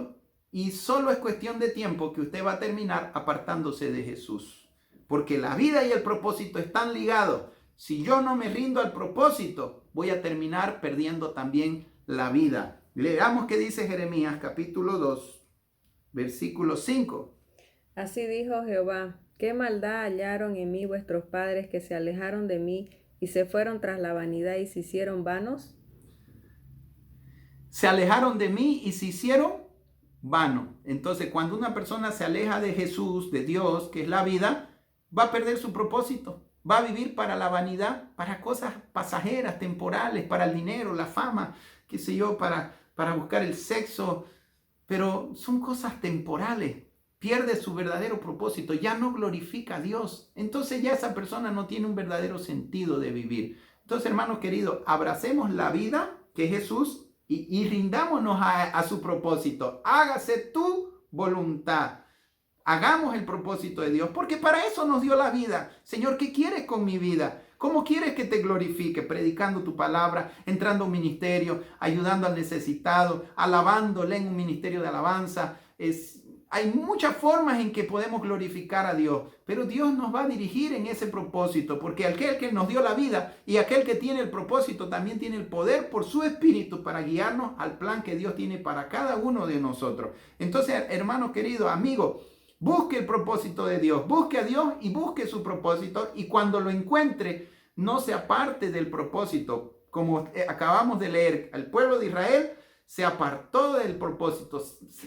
y solo es cuestión de tiempo que usted va a terminar apartándose de Jesús. Porque la vida y el propósito están ligados. Si yo no me rindo al propósito, voy a terminar perdiendo también la vida. Leamos qué dice Jeremías capítulo 2, versículo 5. Así dijo Jehová, qué maldad hallaron en mí vuestros padres, que se alejaron de mí y se fueron tras la vanidad y se hicieron vanos. Se alejaron de mí y se hicieron vanos. Entonces, cuando una persona se aleja de Jesús, de Dios, que es la vida, va a perder su propósito. Va a vivir para la vanidad, para cosas pasajeras, temporales, para el dinero, la fama, qué sé yo, para buscar el sexo. Pero son cosas temporales. Pierde su verdadero propósito, ya no glorifica a Dios. Entonces ya esa persona no tiene un verdadero sentido de vivir. Entonces, hermanos queridos, abracemos la vida, que es Jesús, y rindámonos a su propósito. Hágase tu voluntad. Hagamos el propósito de Dios, porque para eso nos dio la vida. Señor, ¿qué quieres con mi vida? ¿Cómo quieres que te glorifique? Predicando tu palabra, entrando a un ministerio, ayudando al necesitado, alabándole en un ministerio de alabanza. Hay muchas formas en que podemos glorificar a Dios, pero Dios nos va a dirigir en ese propósito, porque aquel que nos dio la vida y aquel que tiene el propósito también tiene el poder por su espíritu para guiarnos al plan que Dios tiene para cada uno de nosotros. Entonces, hermano querido, amigo, busque el propósito de Dios, busque a Dios y busque su propósito, y cuando lo encuentre, no se aparte del propósito. Como acabamos de leer, el pueblo de Israel se apartó del propósito,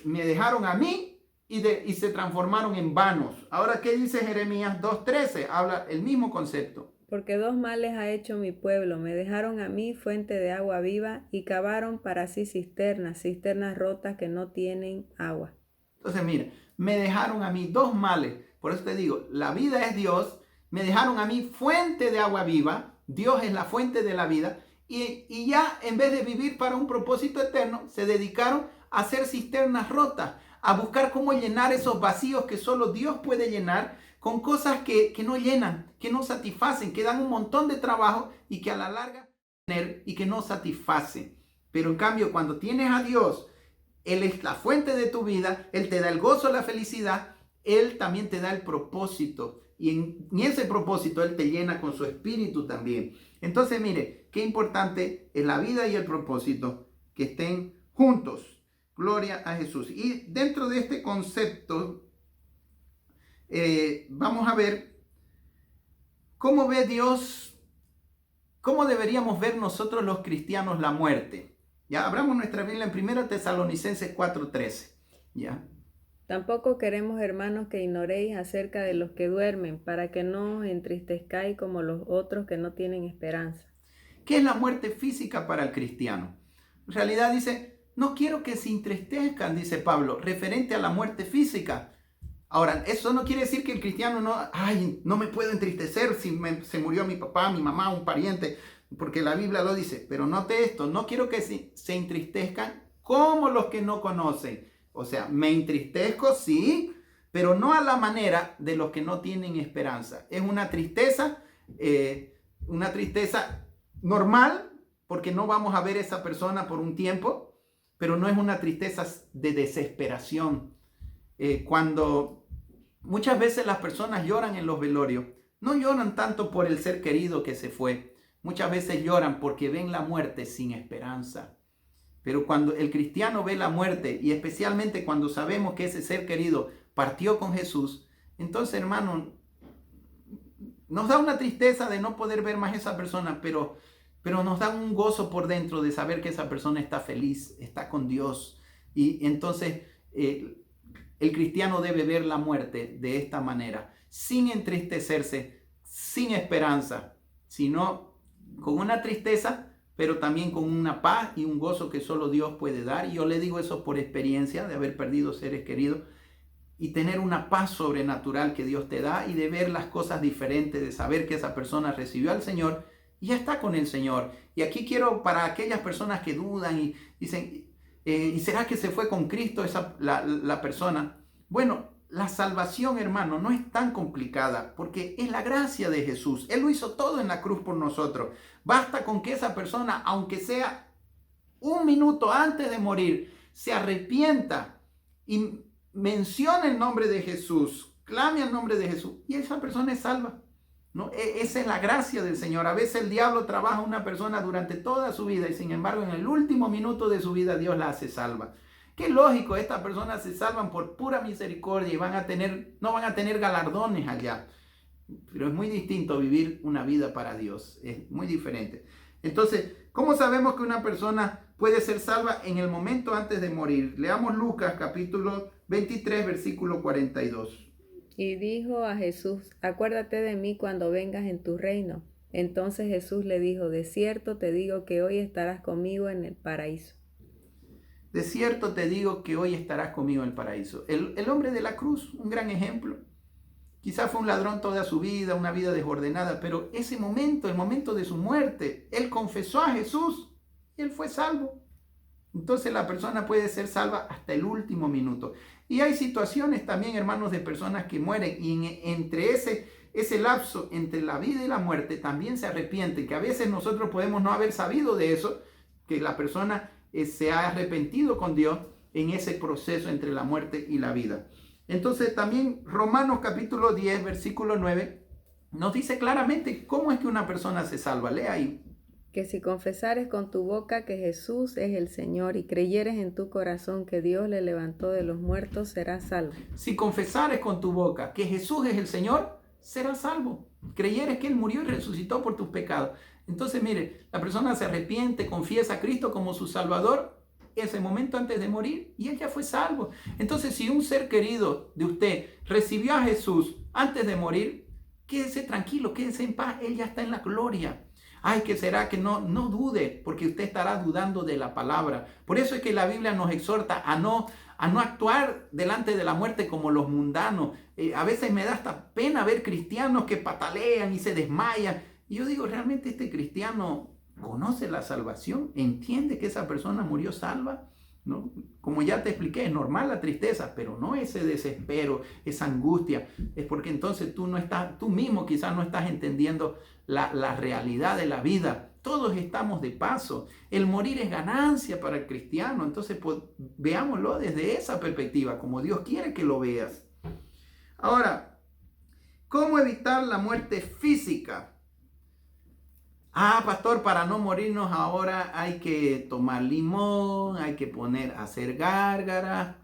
me dejaron a mí y se transformaron en vanos. Ahora, ¿qué dice Jeremías 2:13? Habla el mismo concepto. Porque dos males ha hecho mi pueblo. Me dejaron a mí fuente de agua viva y cavaron para sí cisternas, cisternas rotas que no tienen agua. Entonces, mira, me dejaron a mí dos males. Por eso te digo, la vida es Dios. Me dejaron a mí fuente de agua viva. Dios es la fuente de la vida. Y ya en vez de vivir para un propósito eterno, se dedicaron a hacer cisternas rotas, a buscar cómo llenar esos vacíos que solo Dios puede llenar con cosas que no llenan, que no satisfacen, que dan un montón de trabajo y que a la larga y que no satisfacen. Pero en cambio, cuando tienes a Dios, Él es la fuente de tu vida, Él te da el gozo, la felicidad, Él también te da el propósito. Y en ese propósito Él te llena con su espíritu también. Entonces, mire, qué importante es la vida y el propósito que estén juntos. Gloria a Jesús. Y dentro de este concepto, vamos a ver cómo ve Dios, cómo deberíamos ver nosotros los cristianos la muerte. Ya abramos nuestra Biblia en 1 Tesalonicenses 4:13. ¿Ya? Tampoco queremos, hermanos, que ignoréis acerca de los que duermen, para que no os entristezcáis como los otros que no tienen esperanza. ¿Qué es la muerte física para el cristiano? En realidad dice, no quiero que se entristezcan, dice Pablo, referente a la muerte física. Ahora, eso no quiere decir que el cristiano no me puedo entristecer si se murió mi papá, mi mamá, un pariente, porque la Biblia lo dice. Pero note esto, no quiero que se entristezcan como los que no conocen. O sea, me entristezco, sí, pero no a la manera de los que no tienen esperanza. Es una tristeza normal, porque no vamos a ver a esa persona por un tiempo, pero no es una tristeza de desesperación. Cuando muchas veces las personas lloran en los velorios, no lloran tanto por el ser querido que se fue, muchas veces lloran porque ven la muerte sin esperanza. Pero cuando el cristiano ve la muerte, y especialmente cuando sabemos que ese ser querido partió con Jesús, entonces, hermano, nos da una tristeza de no poder ver más a esa persona, pero nos da un gozo por dentro de saber que esa persona está feliz, está con Dios. Y entonces el cristiano debe ver la muerte de esta manera, sin entristecerse, sin esperanza, sino con una tristeza, pero también con una paz y un gozo que solo Dios puede dar. Y yo le digo eso por experiencia de haber perdido seres queridos y tener una paz sobrenatural que Dios te da y de ver las cosas diferentes, de saber que esa persona recibió al Señor y ya está con el Señor. Y aquí quiero, para aquellas personas que dudan y dicen, ¿y será que se fue con Cristo la persona? Bueno, la salvación, hermano, no es tan complicada porque es la gracia de Jesús. Él lo hizo todo en la cruz por nosotros. Basta con que esa persona, aunque sea un minuto antes de morir, se arrepienta y mencione el nombre de Jesús, clame al nombre de Jesús y esa persona es salva. ¿No? Esa es la gracia del Señor. A veces el diablo trabaja a una persona durante toda su vida y sin embargo en el último minuto de su vida Dios la hace salva. Qué lógico, estas personas se salvan por pura misericordia y no van a tener galardones allá. Pero es muy distinto vivir una vida para Dios, es muy diferente. Entonces, ¿cómo sabemos que una persona puede ser salva en el momento antes de morir? Leamos Lucas capítulo 23, versículo 42. Y dijo a Jesús, acuérdate de mí cuando vengas en tu reino. Entonces Jesús le dijo, de cierto te digo que hoy estarás conmigo en el paraíso. De cierto te digo que hoy estarás conmigo en el paraíso. El hombre de la cruz, un gran ejemplo. Quizás fue un ladrón toda su vida, una vida desordenada, pero ese momento, el momento de su muerte, él confesó a Jesús y él fue salvo. Entonces la persona puede ser salva hasta el último minuto. Y hay situaciones también, hermanos, de personas que mueren y entre ese lapso entre la vida y la muerte también se arrepienten, que a veces nosotros podemos no haber sabido de eso, que la persona se ha arrepentido con Dios en ese proceso entre la muerte y la vida. Entonces también Romanos capítulo 10, versículo 9, nos dice claramente cómo es que una persona se salva. Lea ahí. Que si confesares con tu boca que Jesús es el Señor y creyeres en tu corazón que Dios le levantó de los muertos, serás salvo. Si confesares con tu boca que Jesús es el Señor, serás salvo. Creyeres que Él murió y resucitó por tus pecados. Entonces, mire, la persona se arrepiente, confiesa a Cristo como su Salvador ese momento antes de morir y él ya fue salvo. Entonces, si un ser querido de usted recibió a Jesús antes de morir, quédese tranquilo, quédese en paz, Él ya está en la gloria. Ay, ¿qué será? Que no dude, porque usted estará dudando de la palabra. Por eso es que la Biblia nos exhorta a no actuar delante de la muerte como los mundanos. A veces me da hasta pena ver cristianos que patalean y se desmayan. Y yo digo, ¿realmente este cristiano conoce la salvación? ¿Entiende que esa persona murió salva? ¿No? Como ya te expliqué, es normal la tristeza, pero no ese desespero, esa angustia. Es porque entonces tú mismo quizás no estás entendiendo la realidad de la vida. Todos estamos de paso. El morir es ganancia para el cristiano. Entonces, pues, veámoslo desde esa perspectiva, como Dios quiere que lo veas. Ahora, ¿cómo evitar la muerte física? Pastor, para no morirnos ahora hay que tomar limón, hay que hacer gárgaras,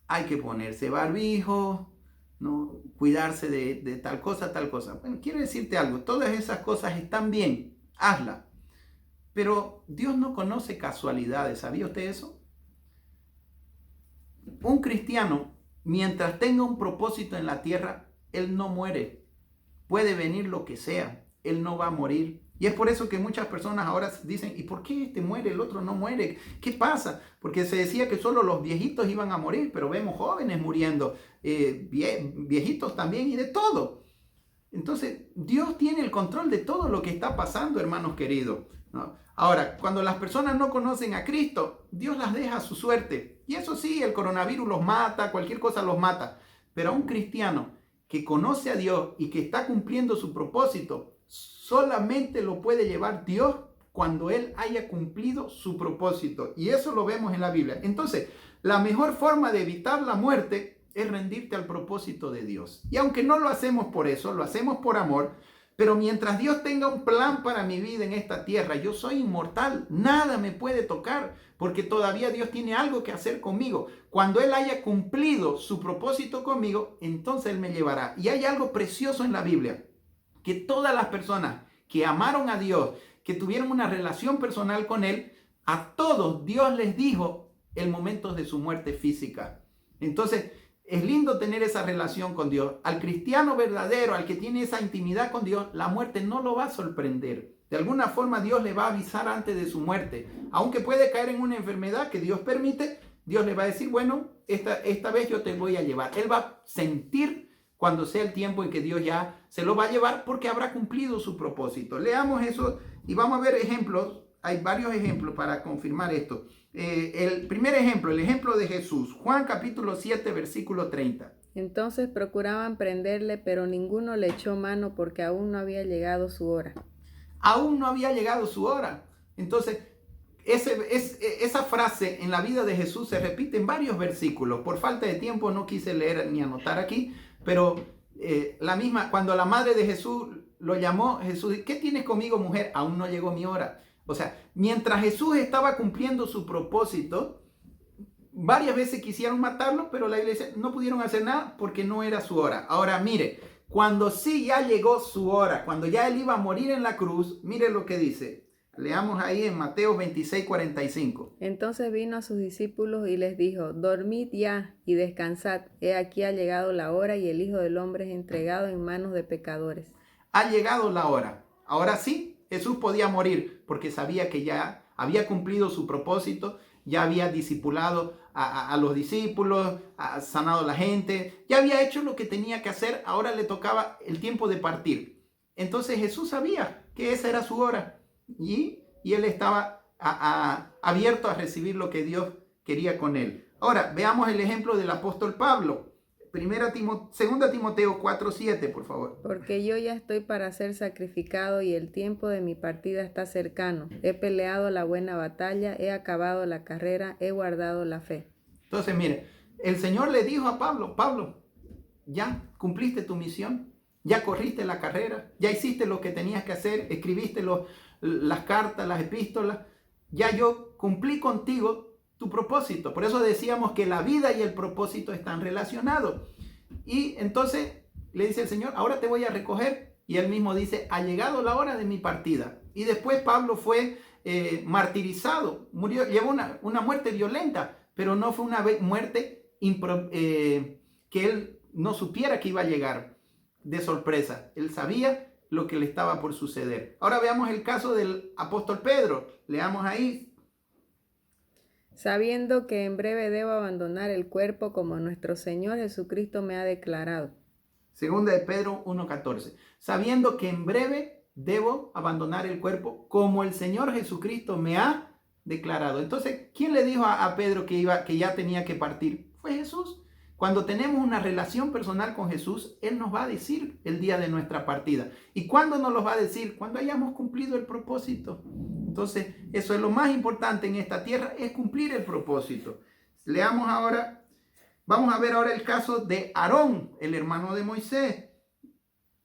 hay que ponerse barbijo, ¿no? Cuidarse de tal cosa, tal cosa. Bueno, quiero decirte algo, todas esas cosas están bien, hazla. Pero Dios no conoce casualidades, ¿sabía usted eso? Un cristiano, mientras tenga un propósito en la tierra, él no muere. Puede venir lo que sea, él no va a morir. Y es por eso que muchas personas ahora dicen, ¿y por qué este muere, el otro no muere? ¿Qué pasa? Porque se decía que solo los viejitos iban a morir, pero vemos jóvenes muriendo, viejitos también y de todo. Entonces, Dios tiene el control de todo lo que está pasando, hermanos queridos, ¿no? Ahora, cuando las personas no conocen a Cristo, Dios las deja a su suerte. Y eso sí, el coronavirus los mata, cualquier cosa los mata. Pero a un cristiano que conoce a Dios y que está cumpliendo su propósito, solamente lo puede llevar Dios cuando Él haya cumplido su propósito. Y eso lo vemos en la Biblia. Entonces, la mejor forma de evitar la muerte es rendirte al propósito de Dios. Y aunque no lo hacemos por eso, lo hacemos por amor, pero mientras Dios tenga un plan para mi vida en esta tierra, yo soy inmortal, nada me puede tocar, porque todavía Dios tiene algo que hacer conmigo. Cuando Él haya cumplido su propósito conmigo, entonces Él me llevará. Y hay algo precioso en la Biblia, que todas las personas que amaron a Dios, que tuvieron una relación personal con Él, a todos Dios les dijo el momento de su muerte física. Entonces, es lindo tener esa relación con Dios. Al cristiano verdadero, al que tiene esa intimidad con Dios, la muerte no lo va a sorprender. De alguna forma Dios le va a avisar antes de su muerte. Aunque puede caer en una enfermedad que Dios permite, Dios le va a decir, bueno, esta vez yo te voy a llevar. Él va a sentir cuando sea el tiempo en que Dios ya se lo va a llevar, porque habrá cumplido su propósito. Leamos eso y vamos a ver ejemplos. Hay varios ejemplos para confirmar esto. El primer ejemplo, el ejemplo de Jesús. Juan capítulo 7, versículo 30. Entonces procuraban prenderle, pero ninguno le echó mano porque aún no había llegado su hora. Aún no había llegado su hora. Entonces, esa frase en la vida de Jesús se repite en varios versículos. Por falta de tiempo no quise leer ni anotar aquí, pero cuando la madre de Jesús lo llamó, Jesús, ¿qué tienes conmigo, mujer? Aún no llegó mi hora. O sea, mientras Jesús estaba cumpliendo su propósito, varias veces quisieron matarlo, pero la iglesia no pudieron hacer nada porque no era su hora. Ahora mire, cuando sí ya llegó su hora, cuando ya él iba a morir en la cruz, mire lo que dice. Leamos ahí en Mateo 26, 45. Entonces vino a sus discípulos y les dijo, dormid ya y descansad. He aquí ha llegado la hora y el Hijo del Hombre es entregado en manos de pecadores. Ha llegado la hora. Ahora sí, Jesús podía morir porque sabía que ya había cumplido su propósito, ya había discipulado a los discípulos, ha sanado a la gente, ya había hecho lo que tenía que hacer, ahora le tocaba el tiempo de partir. Entonces Jesús sabía que esa era su hora y él estaba abierto a recibir lo que Dios quería con él. Ahora, veamos el ejemplo del apóstol Pablo. 2 Timoteo 4:7, por favor. Porque yo ya estoy para ser sacrificado y el tiempo de mi partida está cercano. He peleado la buena batalla, he acabado la carrera, he guardado la fe. Entonces, mire, el Señor le dijo a Pablo, Pablo, ya cumpliste tu misión, ya corriste la carrera, ya hiciste lo que tenías que hacer, escribiste las cartas, las epístolas, ya yo cumplí contigo tu propósito. Por eso decíamos que la vida y el propósito están relacionados. Y entonces le dice el Señor, ahora te voy a recoger. Y él mismo dice, ha llegado la hora de mi partida. Y después Pablo fue martirizado, murió, llevó una muerte violenta, pero no fue una muerte que él no supiera que iba a llegar. de sorpresa. Él sabía lo que le estaba por suceder. Ahora veamos el caso del apóstol Pedro. Leamos ahí. Sabiendo que en breve debo abandonar el cuerpo como nuestro Señor Jesucristo me ha declarado. Segunda de Pedro 1:14. Sabiendo que en breve debo abandonar el cuerpo como el Señor Jesucristo me ha declarado. Entonces, ¿quién le dijo a Pedro que ya tenía que partir? Fue Jesús. Cuando tenemos una relación personal con Jesús, Él nos va a decir el día de nuestra partida. ¿Y cuándo nos lo va a decir? Cuando hayamos cumplido el propósito. Entonces, eso es lo más importante en esta tierra, es cumplir el propósito. Leamos ahora, vamos a ver ahora el caso de Aarón, el hermano de Moisés.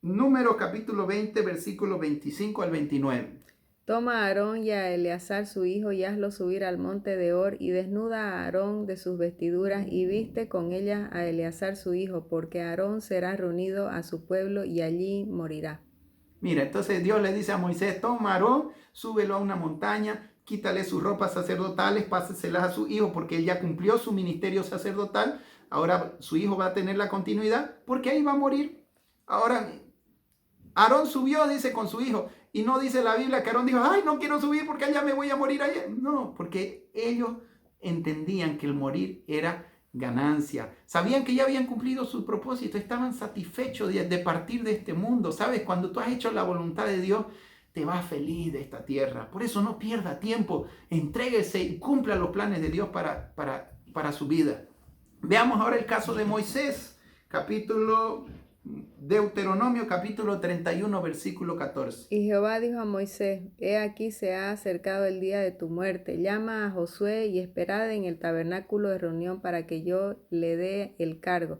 Números capítulo 20, versículos 25 al 29. Toma a Aarón y a Eleazar su hijo y hazlo subir al monte de Hor y desnuda a Aarón de sus vestiduras y viste con ellas a Eleazar su hijo, porque Aarón será reunido a su pueblo y allí morirá. Mira, entonces Dios le dice a Moisés, toma a Aarón, súbelo a una montaña, quítale sus ropas sacerdotales, páseselas a su hijo, porque él ya cumplió su ministerio sacerdotal. Ahora su hijo va a tener la continuidad, porque ahí va a morir. Ahora, Aarón subió, dice, con su hijo. Y no dice la Biblia que Aarón dijo, ay, no quiero subir porque allá me voy a morir allá. No, porque ellos entendían que el morir era ganancia. Sabían que ya habían cumplido su propósito, estaban satisfechos de partir de este mundo. ¿Sabes? Cuando tú has hecho la voluntad de Dios, te vas feliz de esta tierra. Por eso no pierda tiempo, entréguese y cumpla los planes de Dios para su vida. Veamos ahora el caso de Moisés, Deuteronomio capítulo 31, versículo 14. Y Jehová dijo a Moisés, he aquí se ha acercado el día de tu muerte, llama a Josué y esperad en el tabernáculo de reunión para que yo le dé el cargo.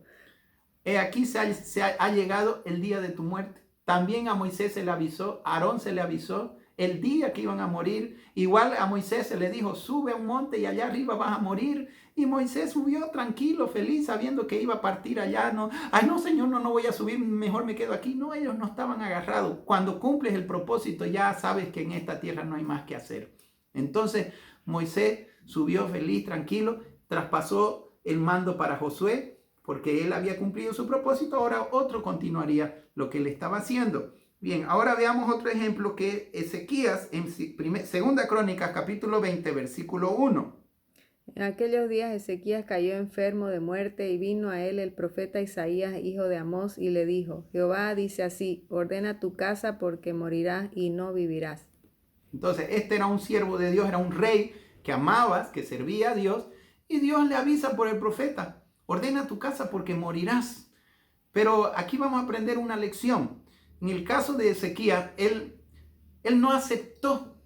He aquí se ha llegado el día de tu muerte. También a Moisés se le avisó, a Aarón se le avisó el día que iban a morir. Igual a Moisés se le dijo, sube a un monte y allá arriba vas a morir. Y Moisés subió tranquilo, feliz, sabiendo que iba a partir allá. No, ay no, Señor, no voy a subir, mejor me quedo aquí. No, ellos no estaban agarrados. Cuando cumples el propósito ya sabes que en esta tierra no hay más que hacer. Entonces Moisés subió feliz, tranquilo, traspasó el mando para Josué, porque él había cumplido su propósito. Ahora otro continuaría lo que él estaba haciendo. Bien, ahora veamos otro ejemplo que Ezequías en Segunda Crónicas capítulo 20 versículo 1. En aquellos días Ezequías cayó enfermo de muerte y vino a él el profeta Isaías, hijo de Amós, y le dijo, Jehová dice así, ordena tu casa porque morirás y no vivirás. Entonces, este era un siervo de Dios, era un rey que amaba, que servía a Dios, y Dios le avisa por el profeta, ordena tu casa porque morirás. Pero aquí vamos a aprender una lección. En el caso de Ezequías, él no aceptó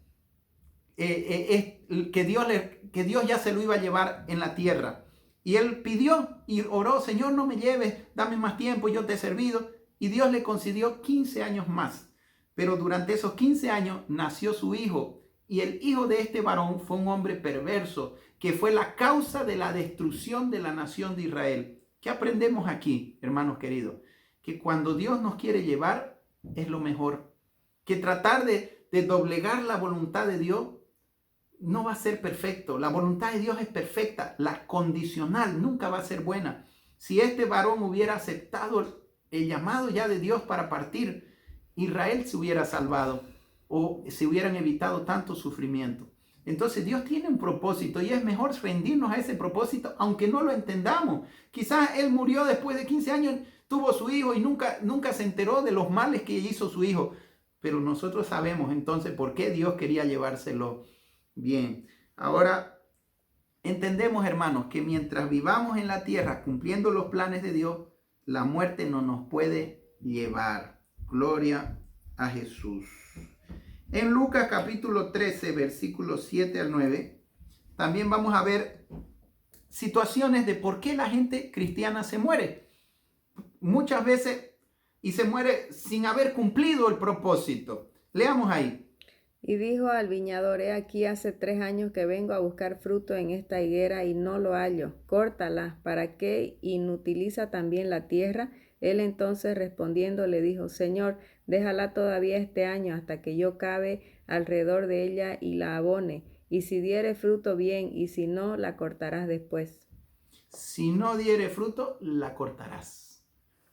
que Dios ya se lo iba a llevar en la tierra. Y él pidió y oró, Señor, no me lleves, dame más tiempo, yo te he servido. Y Dios le concedió 15 años más. Pero durante esos 15 años nació su hijo. Y el hijo de este varón fue un hombre perverso, que fue la causa de la destrucción de la nación de Israel. ¿Qué aprendemos aquí, hermanos queridos? Que cuando Dios nos quiere llevar, es lo mejor. Que tratar de doblegar la voluntad de Dios no va a ser perfecto. La voluntad de Dios es perfecta. La condicional nunca va a ser buena. Si este varón hubiera aceptado el llamado ya de Dios para partir, Israel se hubiera salvado o se hubieran evitado tanto sufrimiento. Entonces Dios tiene un propósito y es mejor rendirnos a ese propósito aunque no lo entendamos. Quizás él murió después de 15 años, tuvo su hijo y nunca se enteró de los males que hizo su hijo. Pero nosotros sabemos entonces por qué Dios quería llevárselo bien. Ahora entendemos, hermanos, que mientras vivamos en la tierra cumpliendo los planes de Dios, la muerte no nos puede llevar. Gloria a Jesús. En Lucas capítulo 13, versículos 7 al 9, también vamos a ver situaciones de por qué la gente cristiana se muere. Muchas veces y se muere sin haber cumplido el propósito. Leamos ahí. Y dijo al viñador, he aquí hace 3 años que vengo a buscar fruto en esta higuera y no lo hallo. Córtala, ¿para qué inutiliza también la tierra? Él entonces respondiendo le dijo, Señor, déjala todavía este año hasta que yo cabe alrededor de ella y la abone. Y si diere fruto, bien, y si no, la cortarás después. Si no diere fruto, la cortarás.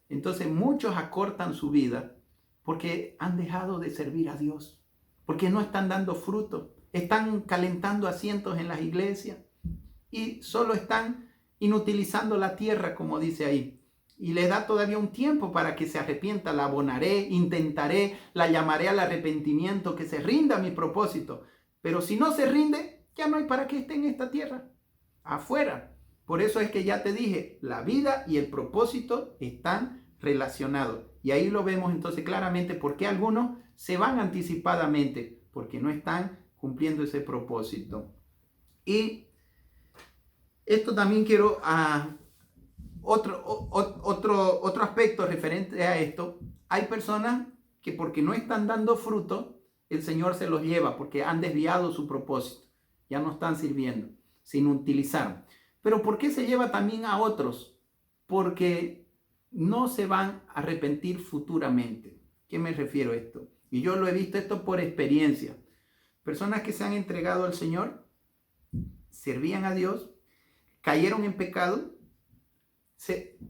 Entonces muchos acortan su vida porque han dejado de servir a Dios, porque no están dando fruto, están calentando asientos en las iglesias y solo están inutilizando la tierra, como dice ahí. Y les da todavía un tiempo para que se arrepienta. La abonaré, intentaré, la llamaré al arrepentimiento, que se rinda a mi propósito. Pero si no se rinde, ya no hay para qué esté en esta tierra, afuera. Por eso es que ya te dije, la vida y el propósito están relacionados. Y ahí lo vemos entonces claramente por qué algunos se van anticipadamente, porque no están cumpliendo ese propósito. Y esto también quiero otro aspecto referente a esto. Hay personas que porque no están dando fruto, el Señor se los lleva porque han desviado su propósito. Ya no están sirviendo, sin utilizar. Pero ¿por qué se lleva también a otros? Porque no se van a arrepentir futuramente. ¿Qué me refiero a esto? Y yo lo he visto esto por experiencia. Personas que se han entregado al Señor, servían a Dios, cayeron en pecado,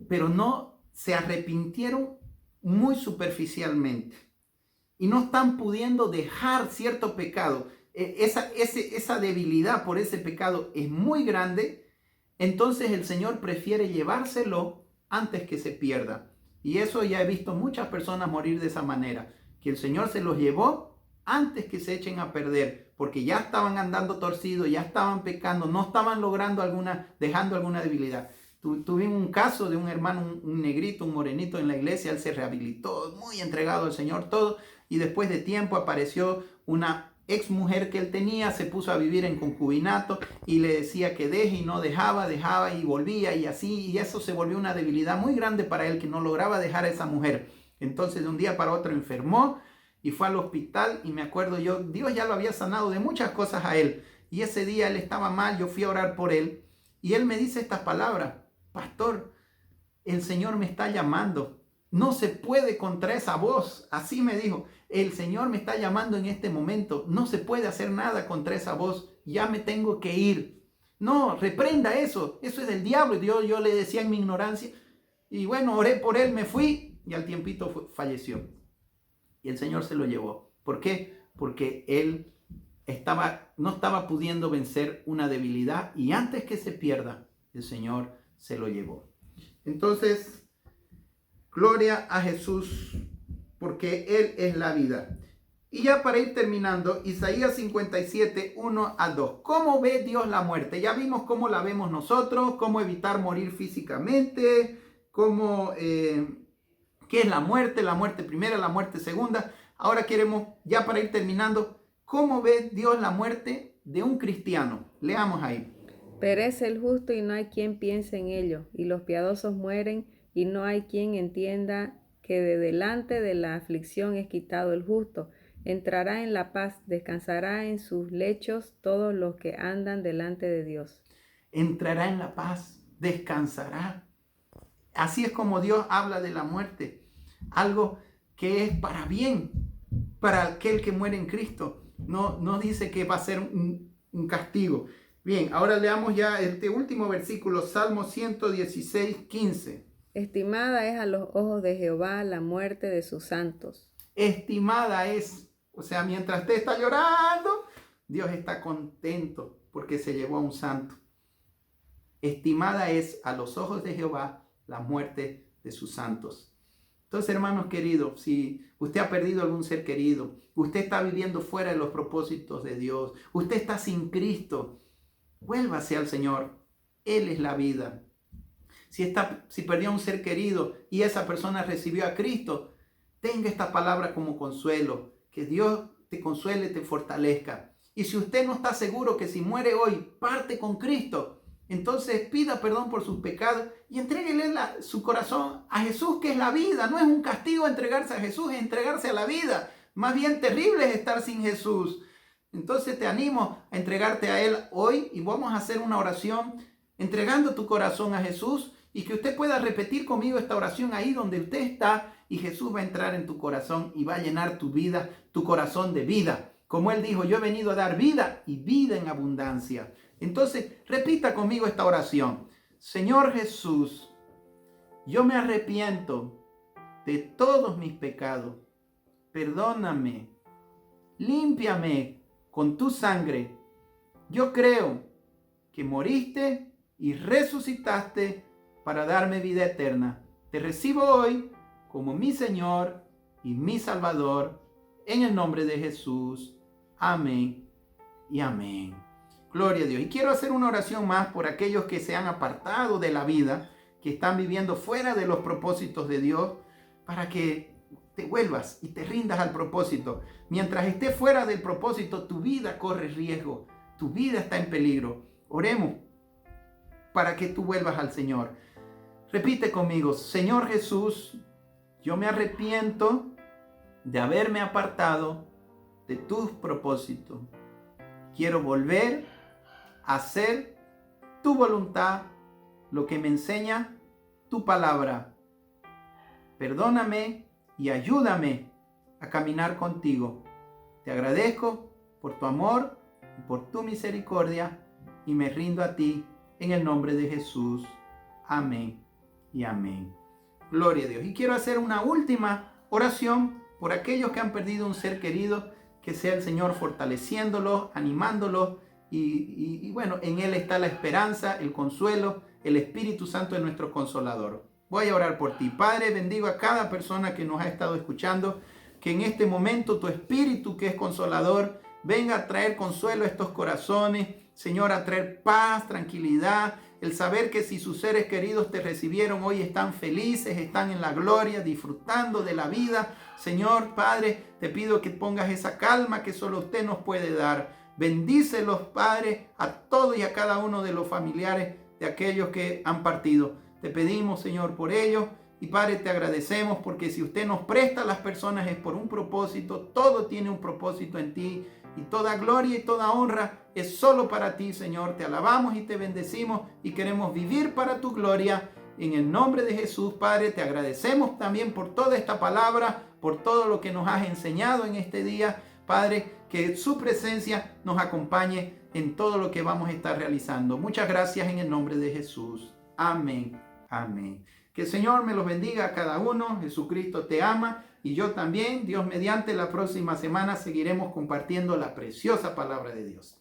pero no se arrepintieron muy superficialmente. Y no están pudiendo dejar cierto pecado. Esa debilidad por ese pecado es muy grande. Entonces el Señor prefiere llevárselo antes que se pierda. Y eso ya he visto muchas personas morir de esa manera. Que el Señor se los llevó antes que se echen a perder. Porque ya estaban andando torcidos, ya estaban pecando, no estaban logrando dejando alguna debilidad. Tuvimos un caso de un hermano, un negrito, un morenito en la iglesia. Él se rehabilitó, muy entregado al Señor, todo. Y después de tiempo apareció una ex mujer que él tenía, se puso a vivir en concubinato y le decía que deje y no dejaba y volvía y así. Y eso se volvió una debilidad muy grande para él, que no lograba dejar a esa mujer. Entonces de un día para otro enfermó y fue al hospital. Y me acuerdo yo, Dios ya lo había sanado de muchas cosas a él. Y ese día él estaba mal, yo fui a orar por él. Y él me dice estas palabras: pastor, el Señor me está llamando. No se puede contra esa voz. Así me dijo. El Señor me está llamando en este momento. No se puede hacer nada contra esa voz. Ya me tengo que ir. No, reprenda eso. Eso es del diablo. Yo le decía en mi ignorancia. Y bueno, oré por él, me fui y al tiempito falleció. Y el Señor se lo llevó. ¿Por qué? Porque él no estaba pudiendo vencer una debilidad y antes que se pierda, el Señor se lo llevó. Entonces, gloria a Jesús, porque Él es la vida. Y ya para ir terminando, Isaías 57, 1-2. ¿Cómo ve Dios la muerte? Ya vimos cómo la vemos nosotros, cómo evitar morir físicamente, qué es la muerte primera, la muerte segunda. Ahora queremos, ya para ir terminando, ¿cómo ve Dios la muerte de un cristiano? Leamos ahí. Perece el justo y no hay quien piense en ello, y los piadosos mueren y no hay quien entienda que de delante de la aflicción es quitado el justo. Entrará en la paz, descansará en sus lechos todos los que andan delante de Dios. Entrará en la paz, descansará. Así es como Dios habla de la muerte, algo que es para bien, para aquel que muere en Cristo. No dice que va a ser un castigo. Bien, ahora leamos ya este último versículo, Salmo 116, 15. Estimada es a los ojos de Jehová la muerte de sus santos. Estimada es, o sea, mientras usted está llorando, Dios está contento porque se llevó a un santo. Estimada es a los ojos de Jehová la muerte de sus santos. Entonces, hermanos queridos, si usted ha perdido algún ser querido, usted está viviendo fuera de los propósitos de Dios, usted está sin Cristo, vuélvase al Señor. Él es la vida. Si perdió a un ser querido y esa persona recibió a Cristo, tenga esta palabra como consuelo. Que Dios te consuele, te fortalezca. Y si usted no está seguro que si muere hoy, parte con Cristo, entonces pida perdón por sus pecados y entréguele su corazón a Jesús, que es la vida. No es un castigo entregarse a Jesús, es entregarse a la vida. Más bien terrible es estar sin Jesús. Entonces te animo a entregarte a Él hoy y vamos a hacer una oración entregando tu corazón a Jesús y que usted pueda repetir conmigo esta oración ahí donde usted está y Jesús va a entrar en tu corazón y va a llenar tu vida, tu corazón de vida. Como Él dijo, yo he venido a dar vida y vida en abundancia. Entonces repita conmigo esta oración. Señor Jesús, yo me arrepiento de todos mis pecados. Perdóname, límpiame con tu sangre. Yo creo que moriste y resucitaste para darme vida eterna. Te recibo hoy como mi Señor y mi Salvador, en el nombre de Jesús. Amén y amén. Gloria a Dios. Y quiero hacer una oración más por aquellos que se han apartado de la vida, que están viviendo fuera de los propósitos de Dios, para que te vuelvas y te rindas al propósito. Mientras estés fuera del propósito, tu vida corre riesgo, tu vida está en peligro. Oremos para que tú vuelvas al Señor. Repite conmigo: Señor Jesús, yo me arrepiento de haberme apartado de tus propósitos. Quiero volver a hacer tu voluntad, lo que me enseña tu palabra. Perdóname y ayúdame a caminar contigo. Te agradezco por tu amor y por tu misericordia y me rindo a ti en el nombre de Jesús. Amén y amén. Gloria a Dios. Y quiero hacer una última oración por aquellos que han perdido un ser querido, que sea el Señor fortaleciéndolos, animándolos y bueno, en Él está la esperanza, el consuelo, el Espíritu Santo es nuestro consolador. Voy a orar por ti. Padre, bendigo a cada persona que nos ha estado escuchando, que en este momento tu Espíritu, que es consolador, venga a traer consuelo a estos corazones, Señor, a traer paz, tranquilidad, el saber que si sus seres queridos te recibieron hoy están felices, están en la gloria, disfrutando de la vida. Señor, Padre, te pido que pongas esa calma que solo usted nos puede dar. Bendícelos, Padre, a todos y a cada uno de los familiares de aquellos que han partido. Te pedimos, Señor, por ellos. Y Padre, te agradecemos porque si usted nos presta a las personas es por un propósito. Todo tiene un propósito en ti. Y toda gloria y toda honra es solo para ti, Señor. Te alabamos y te bendecimos y queremos vivir para tu gloria. En el nombre de Jesús, Padre, te agradecemos también por toda esta palabra, por todo lo que nos has enseñado en este día. Padre, que su presencia nos acompañe en todo lo que vamos a estar realizando. Muchas gracias en el nombre de Jesús. Amén. Amén. Que el Señor me los bendiga a cada uno. Jesucristo te ama y yo también. Dios mediante, la próxima semana seguiremos compartiendo la preciosa palabra de Dios.